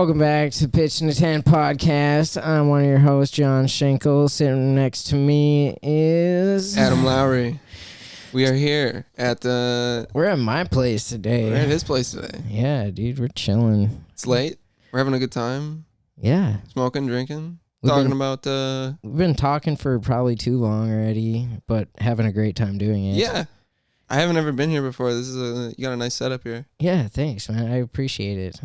Welcome back to Pitchin podcast. I'm one of your hosts, John Schenkel. Sitting next to me is Adam Lowry. We are here at the... We're at my place today. We're at his place today. Yeah, dude, we're chilling. It's late. We're having a good time. Yeah. Smoking, drinking. We've been talking for probably too long already, but having a great time doing it. Yeah. I haven't ever been here before. You got a nice setup here. Yeah, thanks, man. I appreciate it.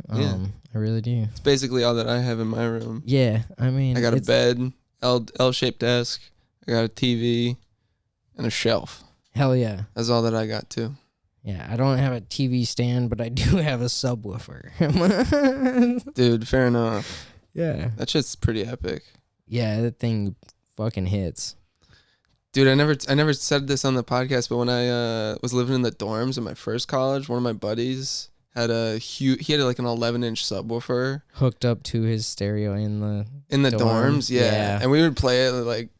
I really do. It's basically all that I have in my room. Yeah, I mean... I got a bed, L-shaped desk, I got a TV, and a shelf. Hell yeah. That's all that I got, too. Yeah, I don't have a TV stand, but I do have a subwoofer. Dude, fair enough. Yeah. That shit's pretty epic. Yeah, that thing fucking hits. Dude, I never said this on the podcast, but when I was living in the dorms in my first college, one of my buddies had he had like an 11-inch subwoofer hooked up to his stereo in the dorms. Yeah. And we would play it like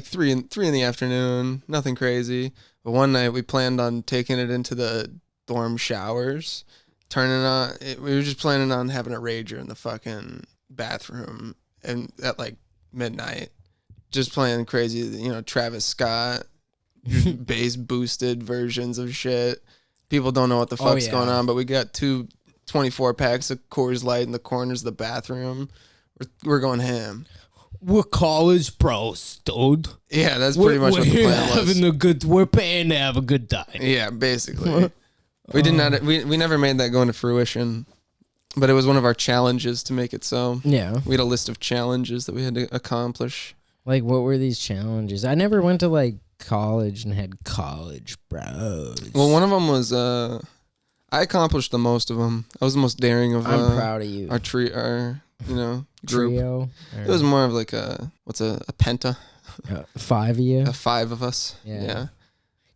3 in the afternoon, nothing crazy. But one night we planned on taking it into the dorm showers, turning on. We were just planning on having a rager in the fucking bathroom, and at like midnight, just playing crazy, Travis Scott, bass boosted versions of shit. People don't know what the fuck's going on, but we got 2 24 packs of Coors Light in the corners of the bathroom. We're going ham. We're college bros, dude. Yeah, that's pretty much what the plan was. We're paying to have a good time. Yeah, basically. We did not. We never made that go into fruition, but it was one of our challenges to make it so. Yeah, we had a list of challenges that we had to accomplish. Like, what were these challenges? I never went to like college and had college bros. Well, one of them was I accomplished the most of them. I was the most daring of. I'm proud of you. Our group. Trio. It was more of like a penta. 5 of you. 5 of us. Yeah.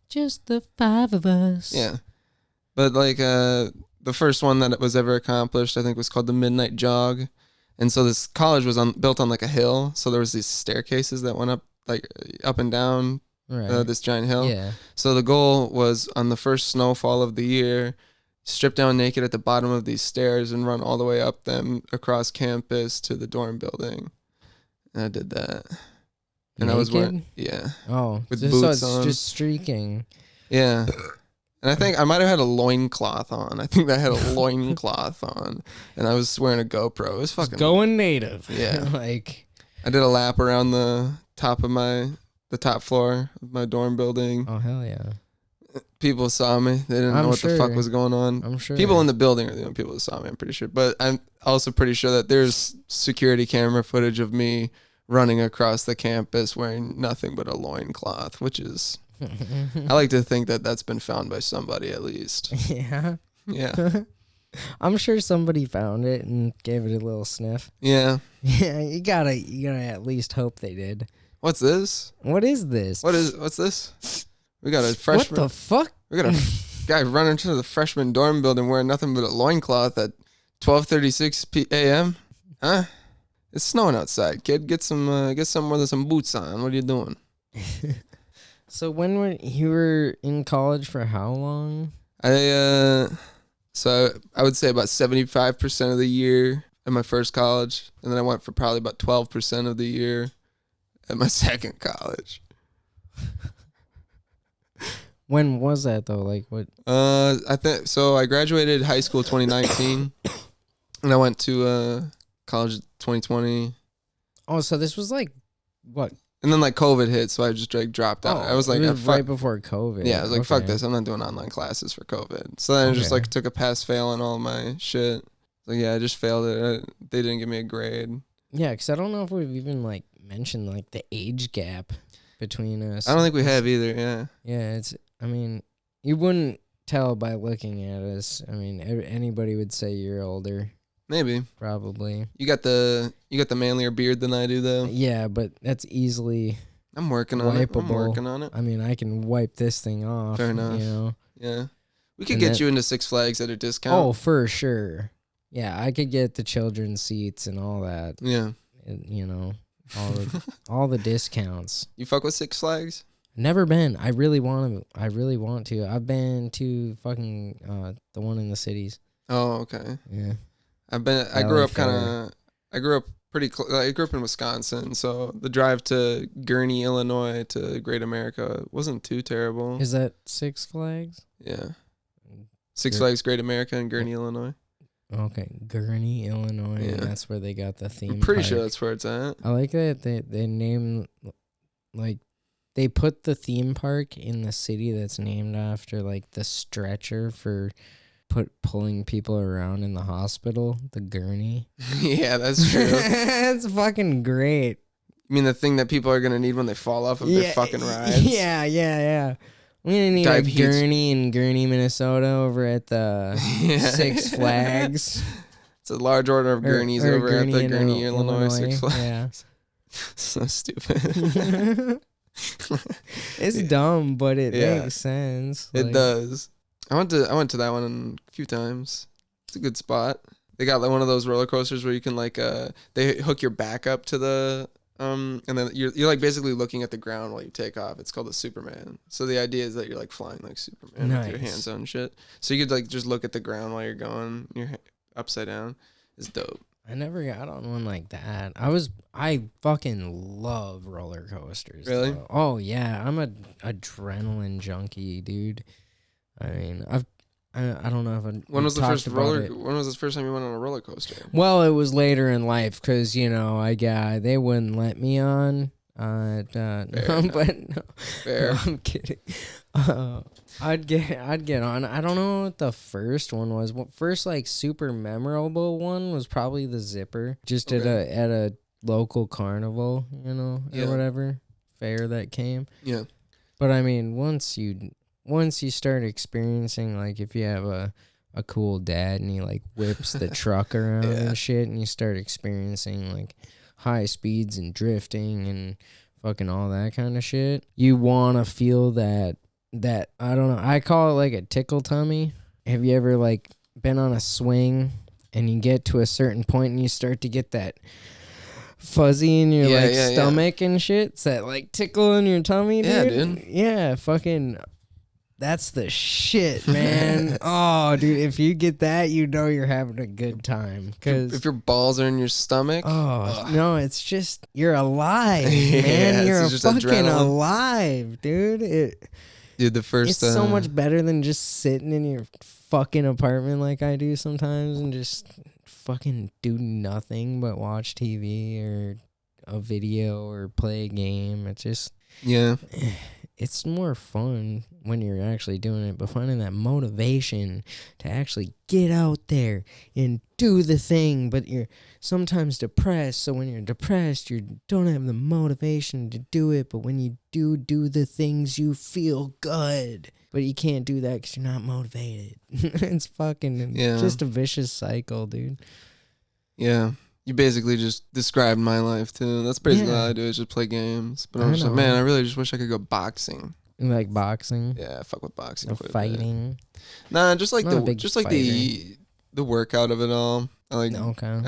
Just the 5 of us. Yeah. But like the first one that was ever accomplished, I think, was called the Midnight Jog. And so this college was built on like a hill. So there was these staircases that went up and down this giant hill. Yeah. So the goal was on the first snowfall of the year, strip down naked at the bottom of these stairs and run all the way up them across campus to the dorm building. And I did that. And naked? I was wearing, Oh, with so boots it's on. just streaking. Yeah. And I think I might have had a loincloth on. I think I had a loincloth on. And I was wearing a GoPro. It was fucking... going native. Yeah. Like... I did a lap around the top floor of my dorm building. Oh, hell yeah. People saw me. They didn't know what the fuck was going on. I'm sure. People in the building are the only people that saw me, I'm pretty sure. But I'm also pretty sure that there's security camera footage of me running across the campus wearing nothing but a loincloth, which is... I like to think that that's been found by somebody at least. Yeah. Yeah. I'm sure somebody found it and gave it a little sniff. Yeah. Yeah, you gotta at least hope they did. What's this? What is this? What's this? We got a freshman. What the fuck? We got a guy running into the freshman dorm building wearing nothing but a loincloth at 12:36 a.m. Huh? It's snowing outside, kid. Get some with some boots on. What are you doing? So when you were in college for how long? So I would say about 75% of the year at my first college, and then I went for probably about 12% of the year at my second college. When was that though? Like what? I think so. I graduated high school 2019, and I went to college 2020. Oh, so this was like what? And then like COVID hit, so I just like dropped out. I was like, right before COVID. Yeah, I was like, fuck this. I'm not doing online classes for COVID. So then I just like took a pass fail on all my shit. Like, yeah, I just failed it. They didn't give me a grade. Yeah, because I don't know if we've even like mentioned like the age gap between us. I don't think we have either. Yeah. Yeah, I mean, you wouldn't tell by looking at us. I mean, anybody would say you're older. Maybe. Probably. You got the manlier beard than I do, though. Yeah, but that's easily. I'm working on it. I mean, I can wipe this thing off. Fair enough. You know. Yeah. We could get you into Six Flags at a discount. Oh, for sure. Yeah, I could get the children's seats and all that. Yeah. You know, all the discounts. You fuck with Six Flags? Never been. I really want to. I've been to fucking the one in the cities. Oh, okay. Yeah. I grew up I grew up in Wisconsin, so the drive to Gurnee, Illinois to Great America wasn't too terrible. Is that Six Flags? Yeah. Six Flags Great America in Gurnee, Illinois. Okay, Gurnee, Illinois, Yeah. and that's where they got the theme. I'm pretty park. sure that's where it's at. I like that they name, like, they put the theme park in the city that's named after, like, the stretcher for pulling people around in the hospital, the gurney. Yeah, that's true. That's fucking great. You mean the thing that people are going to need when they fall off of their fucking rides? Yeah. We're going to need a gurney in Gurnee, Minnesota over at the Six Flags. It's a large order of gurneys over at the Gurnee, Illinois Six Flags. Yeah. So stupid. It's dumb, but it makes sense. It does. I went to that one a few times. It's a good spot. They got like one of those roller coasters where you can like they hook your back up to the and then you're like basically looking at the ground while you take off. It's called the Superman. So the idea is that you're like flying like Superman with your hands on shit. So you could like just look at the ground while you're going. You're upside down. It's dope. I never got on one like that. I fucking love roller coasters. Really? Though. Oh yeah, I'm a adrenaline junkie, dude. I mean, I don't know if When was the first time you went on a roller coaster? Well, it was later in life because they wouldn't let me on. No, I'm kidding. I'd get on. I don't know what the first one was. First like super memorable one was probably the zipper. Just at a local carnival, or whatever fair that came. Yeah. But I mean, once you start experiencing, like, if you have a cool dad and he like whips the truck around and shit, and you start experiencing like high speeds and drifting and fucking all that kind of shit, you want to feel that I don't know, I call it like a tickle tummy. Have you ever like been on a swing and you get to a certain point and you start to get that fuzzy in your stomach and shit? It's that like tickle in your tummy, dude. Yeah, dude. Yeah, fucking that's the shit, man. Oh, dude, if you get that, you're having a good time. Cause if your balls are in your stomach. No, it's just you're alive, man. You're fucking alive, dude. Dude, the first. It's so much better than just sitting in your fucking apartment like I do sometimes and just fucking do nothing but watch TV or a video or play a game. It's just it's more fun when you're actually doing it, but finding that motivation to actually get out there and do the thing. But you're sometimes depressed, so when you're depressed, you don't have the motivation to do it. But when you do the things, you feel good. But you can't do that because you're not motivated. It's fucking just a vicious cycle, dude. Yeah. You basically just described my life, too. That's basically all I do is just play games. But I'm just like, man, I really just wish I could go boxing. You like boxing? Yeah, I fuck with boxing. Or fighting? Nah, just like the workout of it all. I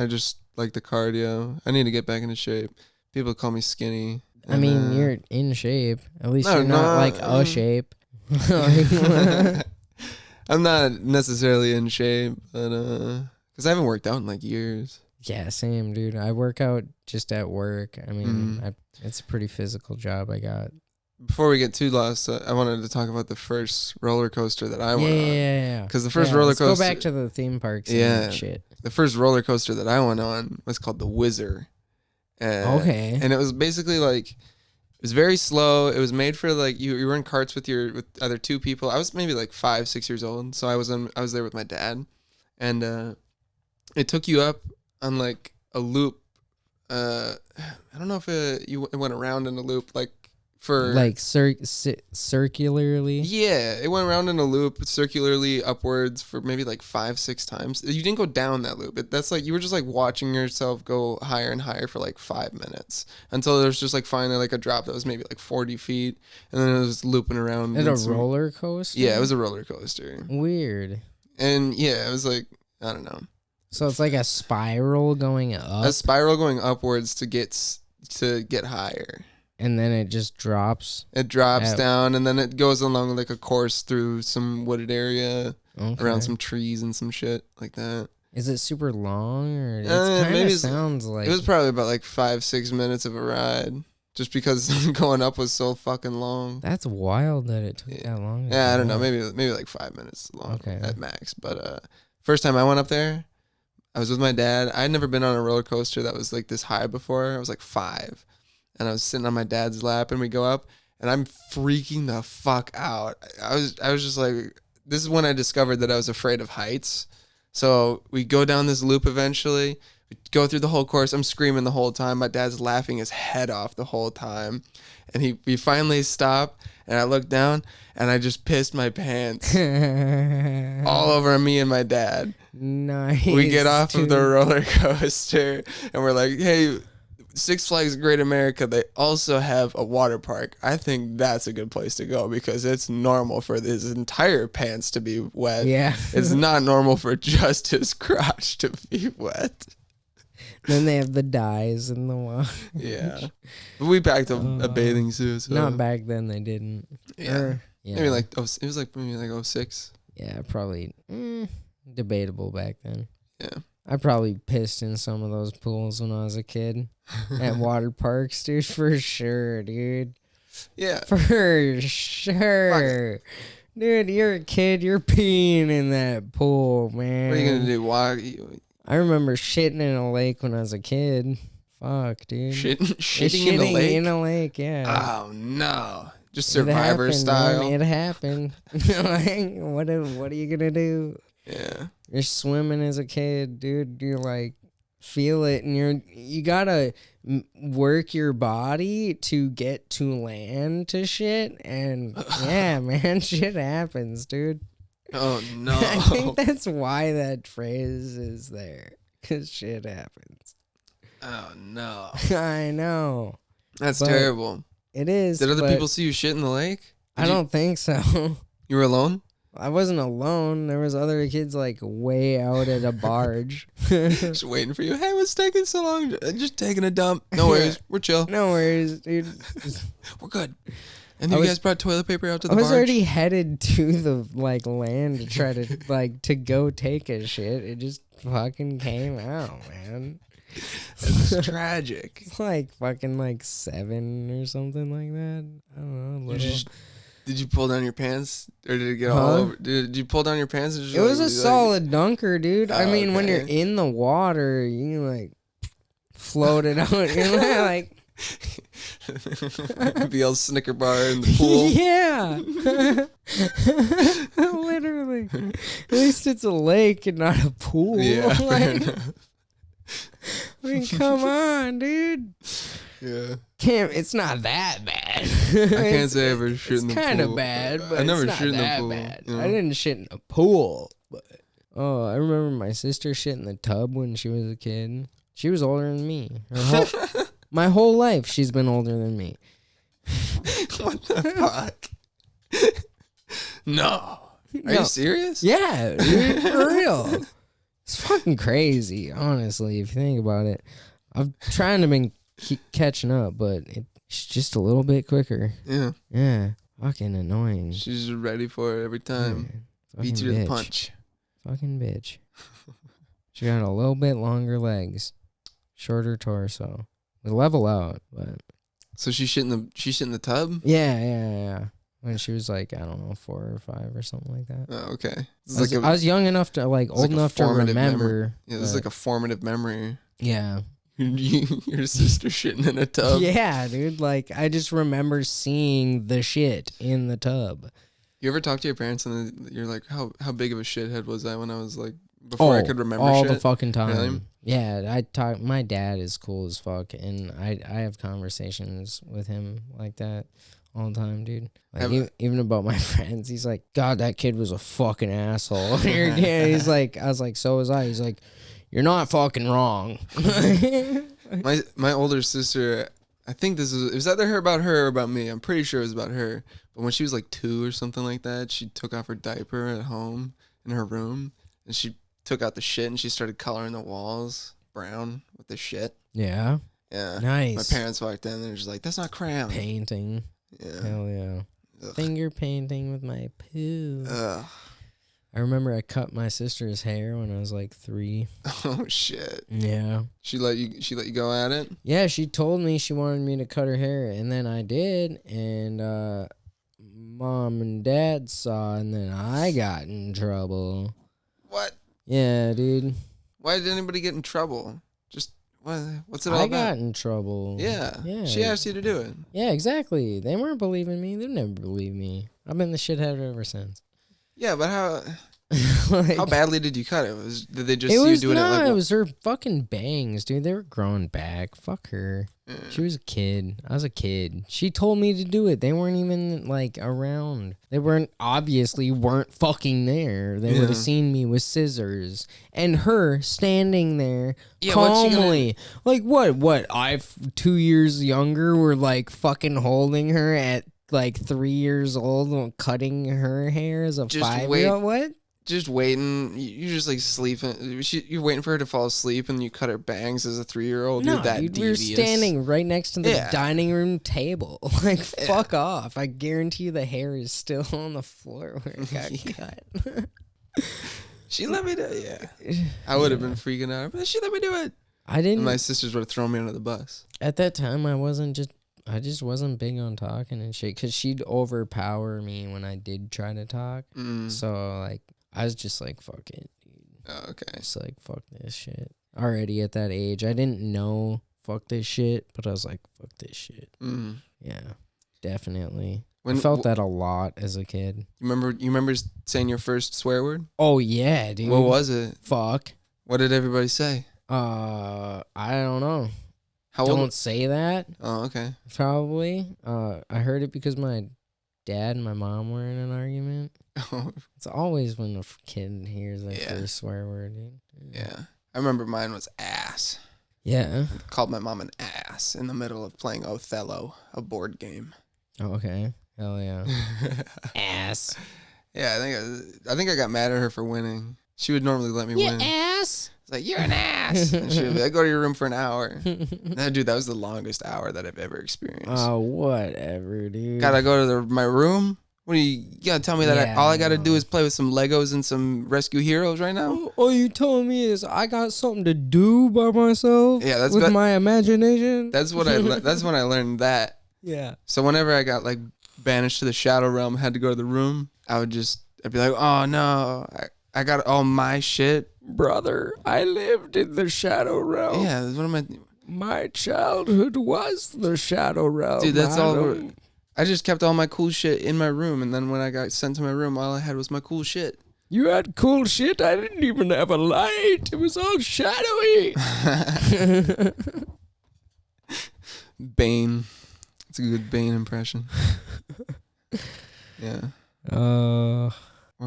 just like the cardio. I need to get back into shape. People call me skinny. I mean, you're in shape. At least you're not like a shape. I'm not necessarily in shape, but because I haven't worked out in like years. Yeah, same, dude. I work out just at work. I mean, it's a pretty physical job I got. Before we get too lost, I wanted to talk about the first roller coaster that I went on. Yeah. Because the first roller coaster... Let's go back to the theme parks and shit. The first roller coaster that I went on was called the Whizzer. Okay. And it was basically like... It was very slow. It was made for like... You were in carts with either two people. I was maybe like 5-6 years old. So I was there with my dad. And it took you up on like a loop. I don't know if it went around in a loop like for like circularly. Yeah, it went around in a loop circularly upwards for maybe like 5-6 times. You didn't go down that loop. That's like you were just like watching yourself go higher and higher for like 5 minutes until there was just like finally like a drop that was maybe like 40 feet, and then it was looping around. At a roller coaster? Yeah, it was a roller coaster. Weird. And yeah, it was like, I don't know. So it's like a spiral going up? A spiral going upwards to get higher. And then it just drops? It drops down, and then it goes along like a course through some wooded area around some trees and some shit like that. Is it super long, or it kind of sounds like... It was probably about like 5-6 minutes of a ride, just because going up was so fucking long. That's wild that it took that long. Yeah, I don't know. Maybe like 5 minutes long at max. But first time I went up there, I was with my dad. I had never been on a roller coaster that was like this high before. I was like 5, and I was sitting on my dad's lap, and we go up, and I'm freaking the fuck out. I was just like, this is when I discovered that I was afraid of heights. So we go down this loop eventually. We go through the whole course. I'm screaming the whole time. My dad's laughing his head off the whole time. And we finally stop, and I look down, and I just pissed my pants all over me and my dad. Nice. We get off of the roller coaster, and we're like, hey, Six Flags Great America, they also have a water park. I think that's a good place to go because it's normal for his entire pants to be wet. Yeah. It's not normal for just his crotch to be wet. Then they have the dyes in the water. Yeah. But we packed a bathing suit. So. Not back then, they didn't. Yeah. Maybe like, it was like maybe like 06. Yeah, probably debatable back then. Yeah. I probably pissed in some of those pools when I was a kid at water parks, dude, for sure, dude. Yeah. For sure. Dude, you're a kid, you're peeing in that pool, man. What are you going to do? Why? I remember shitting in a lake when I was a kid. Fuck, dude. Shitting in a lake? In a lake, yeah. Oh, no. Just Survivor style. Man. It happened. Like, what are you going to do? Yeah. You're swimming as a kid, dude. You're like, feel it, and you gotta work your body to get to land to shit, and yeah, man, shit happens, dude. Oh no. I think that's why that phrase is there, because shit happens. Oh no. I know. That's terrible. It is. Did other people see you shit in the lake? I don't think so. You were alone? I wasn't alone. There was other kids like way out at a barge. Just waiting for you. Hey, what's taking so long? Just taking a dump. No worries. We're chill. No worries, dude. We're good. And then you guys brought toilet paper out to the barge? I was barge? already headed to the like land to try to to go take a shit. It just fucking came out, man. It's tragic. It's like fucking like 7 or something like that. I don't know. Did you pull down your pants, or did it get all over? Did you pull down your pants? And just it was a solid dunker, dude. I mean, when you're okay. in the water, you like float it out. You're like be all Snicker bar in the pool. Yeah, literally. At least it's a lake and not a pool. Yeah, like, I mean, come on, dude. Yeah. It's not that bad. I can't say I ever shit in the pool. It's kind of bad, but I never it's not shit in that the pool. bad. You know? I didn't shit in a pool, but I remember my sister shit in the tub when she was a kid. She was older than me. My whole life, she's been older than me. What the fuck? No. Are you serious? Yeah, dude, for real. It's fucking crazy, honestly, if you think about it. I'm trying to keep catching up, but it's just a little bit quicker. Yeah. Yeah. Fucking annoying. She's ready for it every time. Beats you to the punch. Fucking bitch. She got a little bit longer legs, shorter torso. We level out, but. So she shit in the tub? Yeah. When she was like, I don't know, 4 or 5 or something like that. Oh, okay. I was young enough to old enough to remember. Memory. Yeah, this is like a formative memory. Yeah. Your sister shitting in a tub. Yeah, dude. Like, I just remember seeing the shit in the tub. You ever talk to your parents and you're like, how big of a shithead was I when I was like, before I could remember all shit? the fucking time. Really? Yeah, my dad is cool as fuck, and I have conversations with him like that all the time, dude. Like, even about my friends, he's like, God, that kid was a fucking asshole. Yeah, he's like, I was like, so was I. He's like, you're not fucking wrong. My older sister, I think it was either about her or about me. I'm pretty sure it was about her. But when she was like 2 or something like that, she took off her diaper at home in her room, and she took out the shit and she started coloring the walls brown with the shit. Yeah. Yeah. Nice. My parents walked in and they're just like, that's not crayon. Painting. Yeah. Hell yeah. Ugh. Finger painting with my poo. Ugh. I remember I cut my sister's hair when I was like 3. Oh shit. Yeah. She let you go at it? Yeah, she told me she wanted me to cut her hair, and then I did, and Mom and Dad saw, and then I got in trouble. What? Yeah, dude. Why did anybody get in trouble? Just what's it all about? I got in trouble. Yeah. She asked you to do it. Yeah, exactly. They weren't believing me. They never believed me. I've been the shithead ever since. Yeah, but how badly did you cut it? Did they just see you doing it like... It was her fucking bangs, dude. They were growing back. Fuck her. Yeah. She was a kid. I was a kid. She told me to do it. They weren't even, like, around. They obviously weren't fucking there. They would have seen me with scissors. And her standing there calmly. Like, what? 2 years younger were, like, fucking holding her at, like, 3 years old, cutting her hair as a 5-year-old? What? Just waiting. You're just like sleeping. You're waiting for her to fall asleep, and you cut her bangs as a 3-year-old. No, you're that dude, devious. we were standing right next to the dining room table. Like, fuck off. I guarantee you the hair is still on the floor where it got cut. She let me do it. Yeah. I would have been freaking out, but she let me do it. I didn't. And my sisters would have thrown me under the bus. At that time, I just wasn't big on talking and shit, because she'd overpower me when I did try to talk. So, like, I was just like, fuck it, dude. Oh, okay. Just like, fuck this shit. Already at that age, I didn't know fuck this shit, but I was like, fuck this shit. Yeah, definitely. I felt that a lot as a kid. You remember saying your first swear word? Oh, yeah, dude. What was it? Fuck. What did everybody say? I don't know. How old? Don't say that. Oh, okay. Probably. I heard it because my dad and my mom were in an argument. It's always when a kid hears their first swear word, dude. Yeah. I remember mine was ass. Yeah. I called my mom an ass in the middle of playing Othello, a board game. Oh, okay. Hell yeah. Ass. Yeah, I think I got mad at her for winning. She would normally let me win. Ass. It's like, you're an ass. And she would be like, go to your room for an hour. No, dude, that was the longest hour that I've ever experienced. Oh, whatever, dude. Gotta go to my room? What do you gotta tell me that all I gotta do is play with some Legos and some Rescue Heroes right now? All you telling me is I got something to do by myself? Yeah, that's with my imagination? That's what that's when I learned that. Yeah. So whenever I got like banished to the Shadow Realm, had to go to the room, I'd be like, oh no, I got all my shit. Brother, I lived in the Shadow Realm. Yeah, what am I... My childhood was the Shadow Realm. Dude, that's all... I just kept all my cool shit in my room, and then when I got sent to my room, all I had was my cool shit. You had cool shit? I didn't even have a light. It was all shadowy. Bane. It's a good Bane impression. Yeah. What are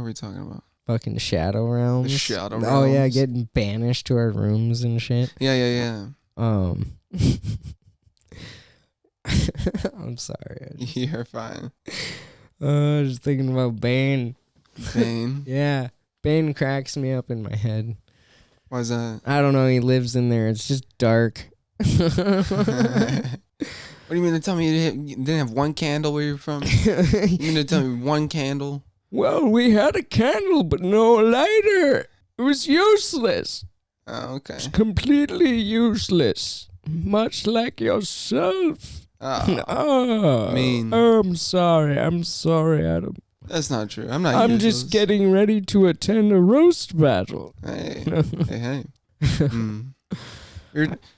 we talking about? Fucking Shadow Realms. The Shadow Realms. Oh, yeah, getting banished to our rooms and shit. Yeah. I'm sorry. You're fine. Just thinking about Bane. Bane? Yeah. Bane cracks me up in my head. Why's that? I don't know. He lives in there. It's just dark. What do you mean to tell me you didn't have one candle where you're from? You mean to tell me one candle? Well, we had a candle, but no lighter. It was useless. Oh, okay. It's completely useless. Much like yourself. Oh, mean. I'm sorry, Adam. That's not true. I'm not. I'm just getting ready to attend a roast battle. Hey.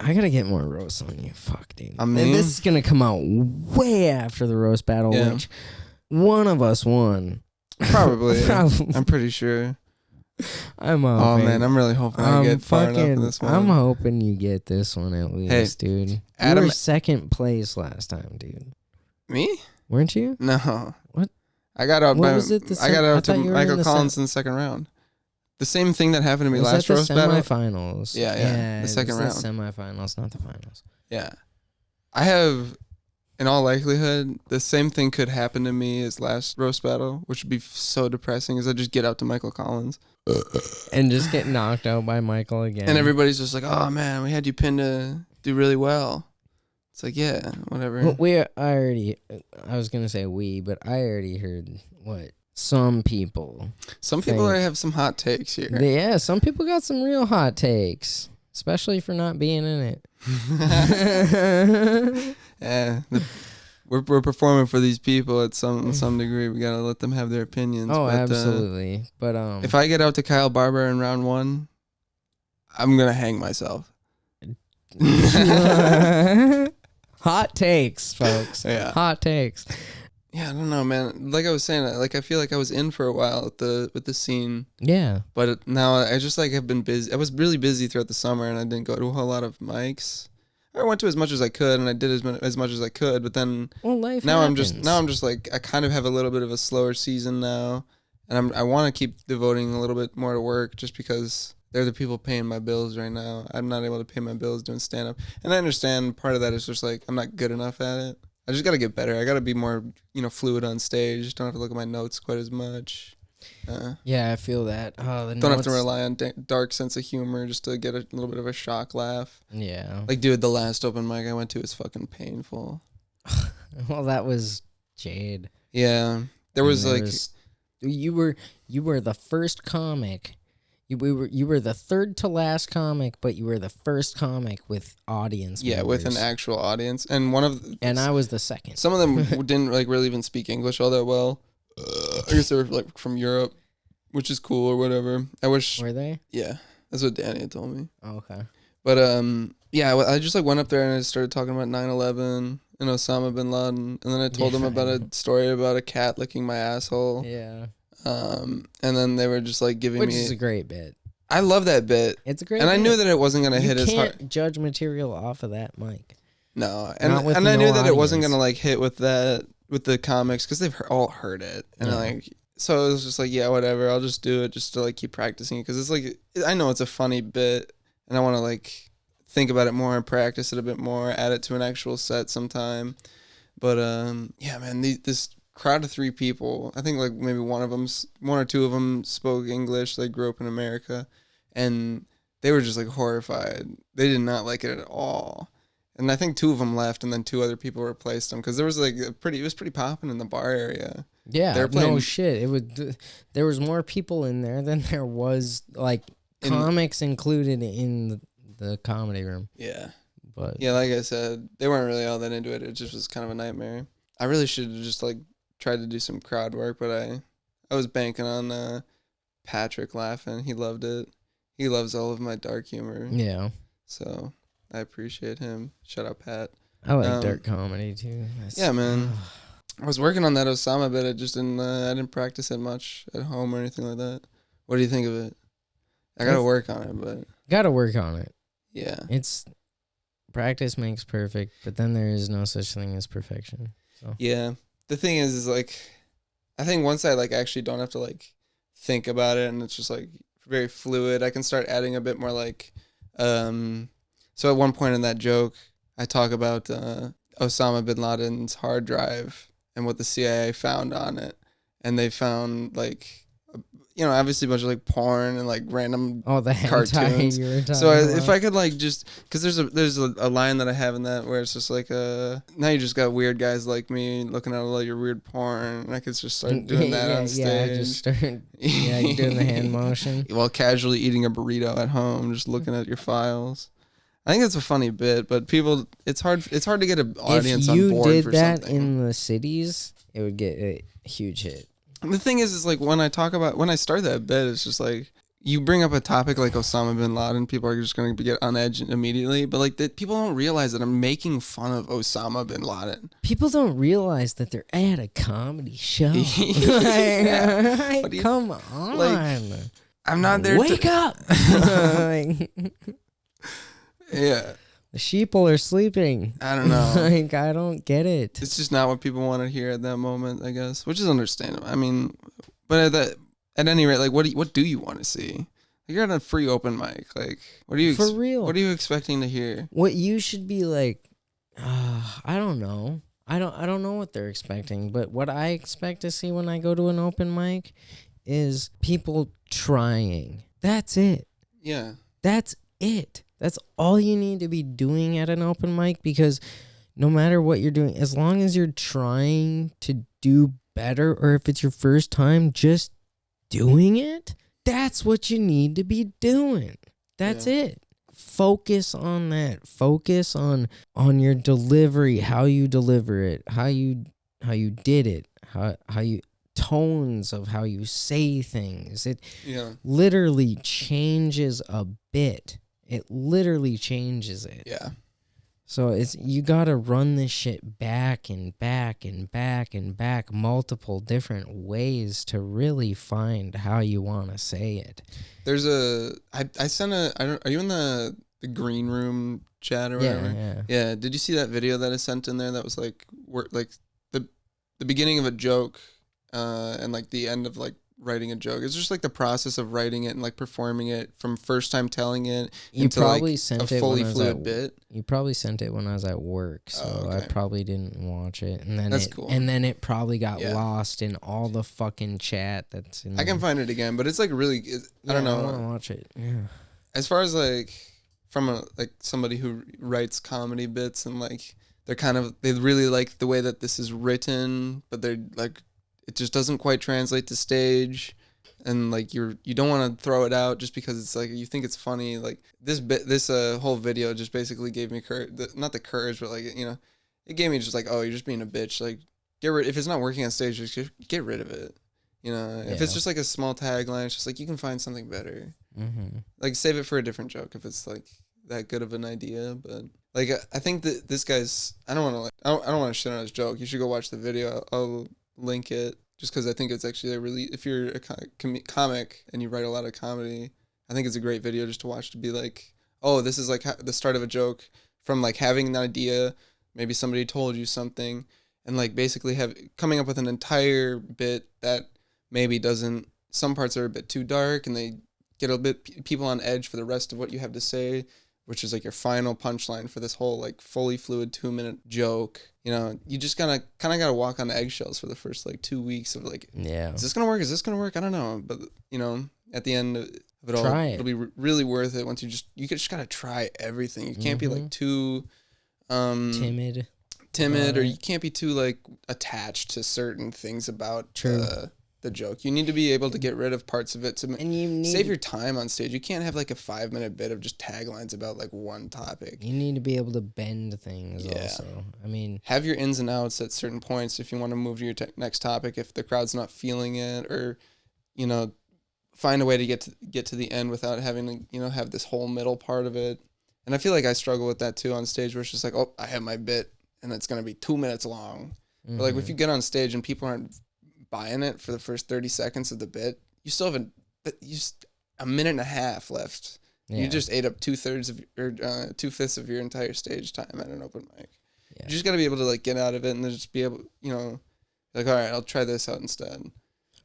I gotta get more roasts on you. Fuck, dude. I mean, and this is gonna come out way after the roast battle, which one of us won. Probably. I'm pretty sure. I'm hoping. Oh man, I'm really hoping I get far enough in this one. I'm hoping you get this one at least, dude. Adam, you were second place last time, dude. Me? Weren't you? No. What? I got out. What was it? I got out to Michael Collins in the second round. The same thing that happened to me last roast battle. Semifinals. Yeah. The second round. The semifinals, not the finals. Yeah. I have, in all likelihood, the same thing could happen to me as last roast battle, which would be so depressing, is I just get out to Michael Collins. And just get knocked out by Michael again. And everybody's just like, oh man, we had you pinned to do really well. It's like, yeah, whatever. Well, I was going to say we, but I already heard, Some people. Some people have some hot takes here. Yeah, some people got some real hot takes, especially for not being in it. Yeah, we're performing for these people at some degree. We gotta let them have their opinions. Oh, absolutely. But if I get out to Kyle Barber in round 1, I'm gonna hang myself. Hot takes, folks. Yeah. Hot takes. Yeah, I don't know, man. Like I was saying, like I feel like I was in for a while with the scene. Yeah. But now I just like have been busy. I was really busy throughout the summer, and I didn't go to a whole lot of mics. I went to as much as I could, and I did as much as I could. But then life now happens. I'm just like I kind of have a little bit of a slower season now, and I want to keep devoting a little bit more to work just because they're the people paying my bills right now. I'm not able to pay my bills doing stand up, and I understand part of that is just like I'm not good enough at it. I just got to get better. I got to be more, fluid on stage. Don't have to look at my notes quite as much. Yeah, I feel that. Don't have to rely on dark sense of humor just to get a little bit of a shock laugh. Yeah. Like, dude, the last open mic I went to was fucking painful. Well, that was Jade. Yeah. There was you were the first comic. You were the third to last comic, but you were the first comic with audience. Yeah, members. with an actual audience, and I was the second. Some of them didn't like really even speak English all that well. I guess they were like from Europe, which is cool or whatever. I wish. Were they? Yeah, that's what Danny had told me. Oh, okay. But yeah, I just like went up there and I started talking about 9/11 and Osama bin Laden, and then I told them about a story about a cat licking my asshole. Yeah. And then they were just like giving Which is a great bit. I love that bit. It's a great and bit. I knew that it wasn't going to hit as hard. You can't judge material off of that mic. No. And I knew that it wasn't going to like hit with the comics because they've all heard it. And so it was just like, yeah, whatever. I'll just do it just to like keep practicing it. Because it's like, I know it's a funny bit and I want to like think about it more and practice it a bit more, add it to an actual set sometime. But yeah, man, this crowd of 3 people, I think like maybe one or two of them spoke English. They grew up in America, and they were just like horrified. They did not like it at all. And I think 2 of them left, and then 2 other people replaced them because there was like it was pretty popping in the bar area. Yeah, no shit. There was more people in there than there was like comics included in the comedy room. Yeah, but yeah, like I said, they weren't really all that into it. It just was kind of a nightmare. I really should have just like tried to do some crowd work, but I was banking on Patrick laughing. He loved it. He loves all of my dark humor. Yeah. So I appreciate him. Shout out, Pat. I like dark comedy too. Yeah, man. I was working on that Osama bit. I just didn't. I didn't practice it much at home or anything like that. What do you think of it? I gotta work on it, but gotta work on it. Yeah. It's practice makes perfect, but then there is no such thing as perfection. So. Yeah. The thing is like, I think once I like actually don't have to like think about it and it's just like very fluid, I can start adding a bit more like, so at one point in that joke, I talk about Osama bin Laden's hard drive and what the CIA found on it. And they found like, obviously a bunch of like porn and like random the cartoons. So if I could like just, because there's a line that I have in that where it's just like now you just got weird guys like me looking at all your weird porn, and I could just start doing that on stage. Yeah, just start doing the hand motion while casually eating a burrito at home, just looking at your files. I think it's a funny bit, but people, it's hard to get an audience on board for something. If you did that in the cities, it would get a huge hit. The thing is like when I start that bit, it's just like you bring up a topic like Osama bin Laden, people are just going to get on edge immediately. But like people don't realize that I'm making fun of Osama bin Laden. People don't realize that they're at a comedy show. Come on, like, I'm not there. Wake up! Yeah. The sheeple are sleeping. I don't know. Like, I don't get it. It's just not what people want to hear at that moment, I guess, which is understandable. I mean, but at any rate, like, what do you want to see? You're at a free open mic. Like, what are you for real? What are you expecting to hear? What you should be like? I don't know. I don't know what they're expecting, but what I expect to see when I go to an open mic is people trying. That's it. Yeah. That's it. That's all you need to be doing at an open mic, because no matter what you're doing, as long as you're trying to do better, or if it's your first time just doing it, that's what you need to be doing. That's it. Focus on that. Focus on your delivery, how you deliver it, how you did it, how you tones of how you say things. It literally changes a bit. It literally changes it. Yeah. So you gotta run this shit back and back and back and back multiple different ways to really find how you want to say it. There's I sent are you in the green room chat or whatever? Yeah. Did you see that video that I sent in there that was like the beginning of a joke and like the end of like writing a joke? It's just like the process of writing it and like performing it from first time telling it into like a fully fluid bit. You probably sent it when I was at work, so I probably didn't watch it. And then that's cool. And then it probably got lost in all the fucking chat that's in I can find it again, but it's like really, I don't know. I want to watch it. Yeah. As far as like from somebody who writes comedy bits and like they really like the way that this is written, but they're like, it just doesn't quite translate to stage, and like you don't want to throw it out just because it's like you think it's funny. Like this whole video just basically gave me not the courage, but like it gave me just like, oh, you're just being a bitch. Like if it's not working on stage, just get rid of it. If it's just like a small tagline, it's just like you can find something better. Mm-hmm. Like save it for a different joke if it's like that good of an idea. But like I think that this guy's I don't want to shit on his joke. You should go watch the video. I'll link it just because I think it's actually if you're a comic and you write a lot of comedy, I think it's a great video just to watch, to be like, oh, this is like the start of a joke from like having an idea, maybe somebody told you something, and like basically coming up with an entire bit that maybe some parts are a bit too dark and they get a bit people on edge for the rest of what you have to say, which is like your final punchline for this whole like fully fluid 2-minute joke. You just kind of gotta walk on eggshells for the first like 2 weeks of like, is this gonna work? Is this gonna work? I don't know, but at the end of it all, it'll be really worth it once you just gotta try everything. You can't be like too timid, or you can't be too like attached to certain things about the joke. You need to be able to get rid of parts of it to save your time on stage. You can't have like a 5-minute bit of just taglines about like one topic. You need to be able to bend things also. I mean, have your ins and outs at certain points if you want to move to your next topic, if the crowd's not feeling it, or find a way to get to the end without having to have this whole middle part of it. And I feel like I struggle with that too on stage, where it's just like, oh, I have my bit and it's going to be 2 minutes long. Mm-hmm. But like if you get on stage and people aren't buying it for the first 30 seconds of the bit, you still have a minute and a half left. Yeah. You just ate up 2/5 of your entire stage time at an open mic. Yeah. You just got to be able to like get out of it and then just be able, like, all right, I'll try this out instead.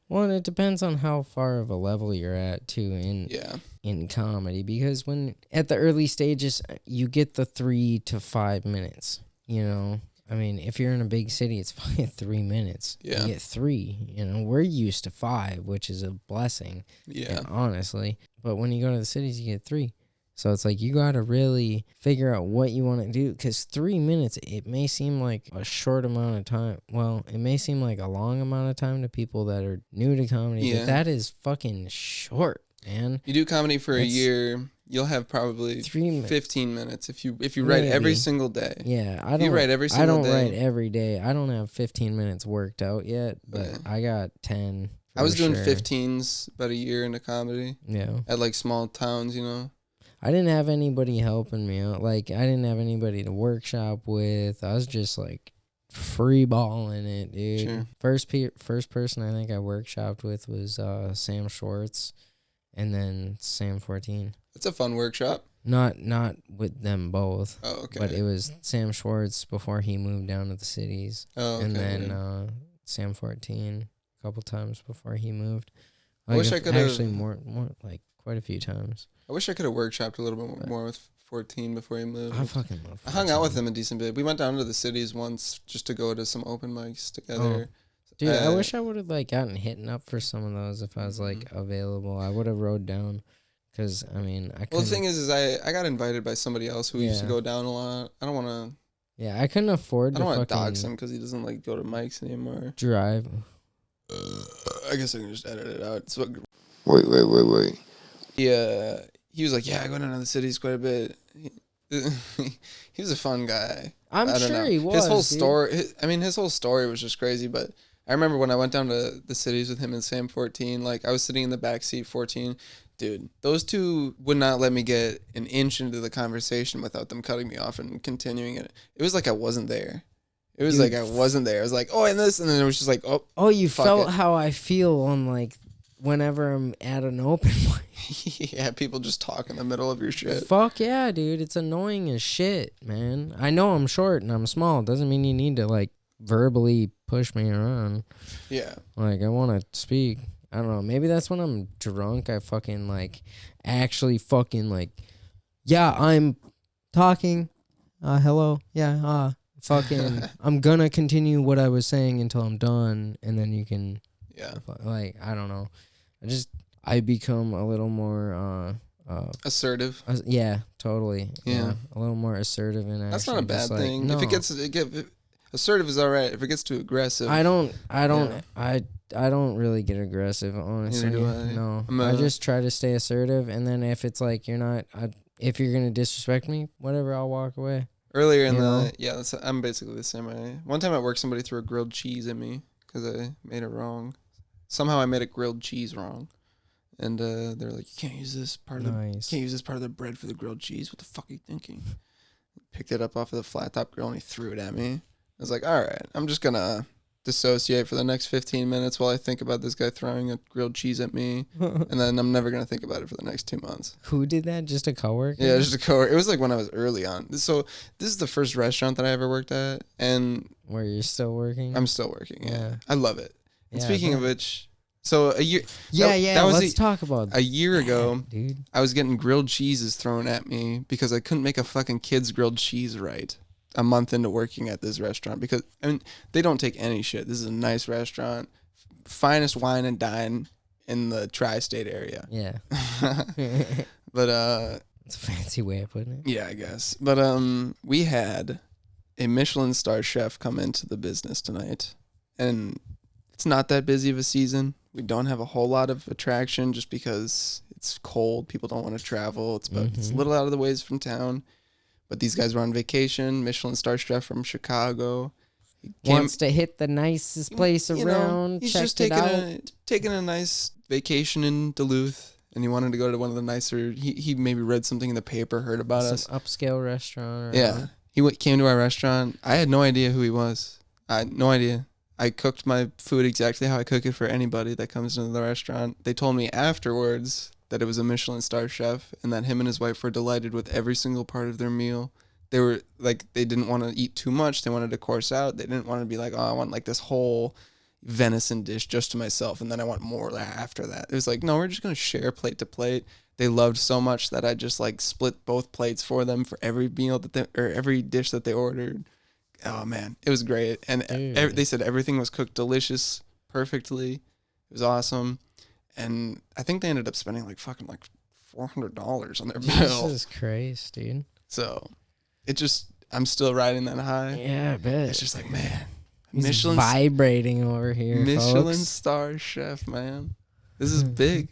Well, and it depends on how far of a level you're at too in comedy, because when at the early stages you get the 3 to 5 minutes, I mean, if you're in a big city, it's fine 3 minutes. Yeah. You get 3. We're used to 5, which is a blessing. Yeah. Honestly. But when you go to the cities, you get 3. So it's like you got to really figure out what you want to do, because 3 minutes, it may seem like a short amount of time. Well, it may seem like a long amount of time to people that are new to comedy, but that is fucking short, man. You do comedy for a year, you'll have probably 15 minutes if you write every single day. Yeah, I don't write every day. I don't have 15 minutes worked out yet, but I got 10. I was doing 15s about a year into comedy. Yeah. At like small towns, I didn't have anybody helping me out. Like, I didn't have anybody to workshop with. I was just like free balling it, dude. Sure. First person I think I workshopped with was Sam Schwartz, and then Sam 14. It's a fun workshop. Not with them both. Oh, okay. But it was Sam Schwartz before he moved down to the cities. Oh, okay. And then Sam 14 a couple times before he moved. I wish I could have... Actually, more like quite a few times. I wish I could have workshopped a little bit more with 14 before he moved. I fucking love 14. I hung out with him a decent bit. We went down to the cities once just to go to some open mics together. Oh. Dude, I wish I would have like gotten hitting up for some of those if I was like available. I would have rode down, because I mean I. Well, the thing is I got invited by somebody else who used to go down a lot. I don't want to. Yeah, I couldn't afford. I don't want to dox him because he doesn't like go to mics anymore. Drive. I guess I can just edit it out. So, Wait. he was like, yeah, I go down to the cities quite a bit. He was a fun guy. I'm sure he was. His whole story, his whole story was just crazy. But I remember when I went down to the cities with him and Sam 14, like I was sitting in the back seat 14. Dude, those two would not let me get an inch into the conversation without them cutting me off and continuing it. It was like I wasn't there. It was like I wasn't there. I was like, oh, and this, and then it was just like, oh. Oh, you felt how I feel on like whenever I'm at an open mic. Yeah, people just talk in the middle of your shit. Fuck yeah, dude. It's annoying as shit, man. I know I'm short and I'm small. Doesn't mean you need to like verbally push me around. Yeah. Like I want to speak. I don't know. Maybe that's when I'm drunk. I fucking like actually fucking like, yeah, I'm talking. Hello. Yeah. Fucking, I'm gonna continue what I was saying until I'm done, and then you can. Yeah. Like I don't know. I become a little more assertive. Yeah, totally. Yeah. A little more assertive in action. That's not a bad thing. No. If assertive is all right. If it gets too aggressive, I don't really get aggressive, honestly. Neither do I. No, I just try to stay assertive, and then if it's like if you're gonna disrespect me, whatever, I'll walk away. Earlier in I'm basically the same way. One time at work, somebody threw a grilled cheese at me because I made it wrong. Somehow I made a grilled cheese wrong, and they're like, "You can't use this part of the bread for the grilled cheese. What the fuck are you thinking?" Picked it up off of the flat top grill and he threw it at me. I was like, "All right, I'm just gonna dissociate for the next 15 minutes while I think about this guy throwing a grilled cheese at me, and then I'm never gonna think about it for the next 2 months." Who did that? Just a coworker? Yeah, just a coworker. It was like when I was early on. So this is the first restaurant that I ever worked at, and where you're still working? I'm still working. Yeah. I love it. And Yeah, speaking of which, so a year. Let's talk about a year ago. Dude. I was getting grilled cheeses thrown at me because I couldn't make a fucking kid's grilled cheese right. A month into working at this restaurant, because they don't take any shit. This is a nice restaurant, finest wine and dine in the tri-state area. Yeah. But it's a fancy way of putting it. Yeah, I guess. But we had a Michelin star chef come into the business tonight, and it's not that busy of a season. We don't have a whole lot of attraction just because it's cold. People don't want to travel. It's a little out of the ways from town. But these guys were on vacation. Michelin star chef from Chicago. Wants to hit the nicest place around. He's just taking a nice vacation in Duluth, and he wanted to go to one of the nicer. He maybe read something in the paper, heard about us. Some upscale restaurant. Yeah, he came to our restaurant. I had no idea who he was. I had no idea. I cooked my food exactly how I cook it for anybody that comes into the restaurant. They told me afterwards that it was a Michelin star chef, and that him and his wife were delighted with every single part of their meal. They were like, they didn't want to eat too much. They wanted to course out. They didn't want to be like, oh, I want like this whole venison dish just to myself, and then I want more after that. It was like, no, we're just going to share plate to plate. They loved so much that I just like split both plates for them for every meal every dish that they ordered. Oh man, it was great. And they said everything was cooked delicious, perfectly. It was awesome. And I think they ended up spending like fucking like $400 on their bill. Jesus Christ, dude. So I'm still riding that high. Yeah, I bet. It's just like, man, Michelin's vibrating over here, Michelin folks. star chef, man. This is big.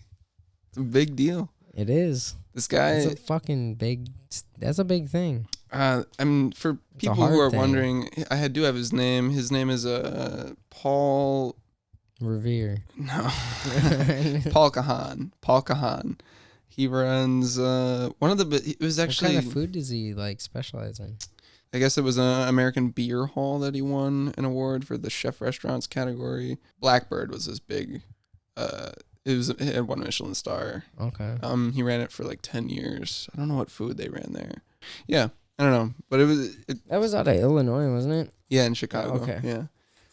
It's a big deal. It is. This guy. It's a fucking big. That's a big thing. For people who are wondering, I do have his name. His name is Paul Revere. No. Paul Kahan. Paul Kahan. He runs one of the. It was actually. What kind of food does he like specialize in? I guess it was an American Beer Hall that he won an award for the chef restaurants category. Blackbird was his big. It had one Michelin star. Okay. He ran it for like 10 years. I don't know what food they ran there. Yeah, I don't know, but that was out of Illinois, wasn't it? Yeah, in Chicago. Okay. Yeah.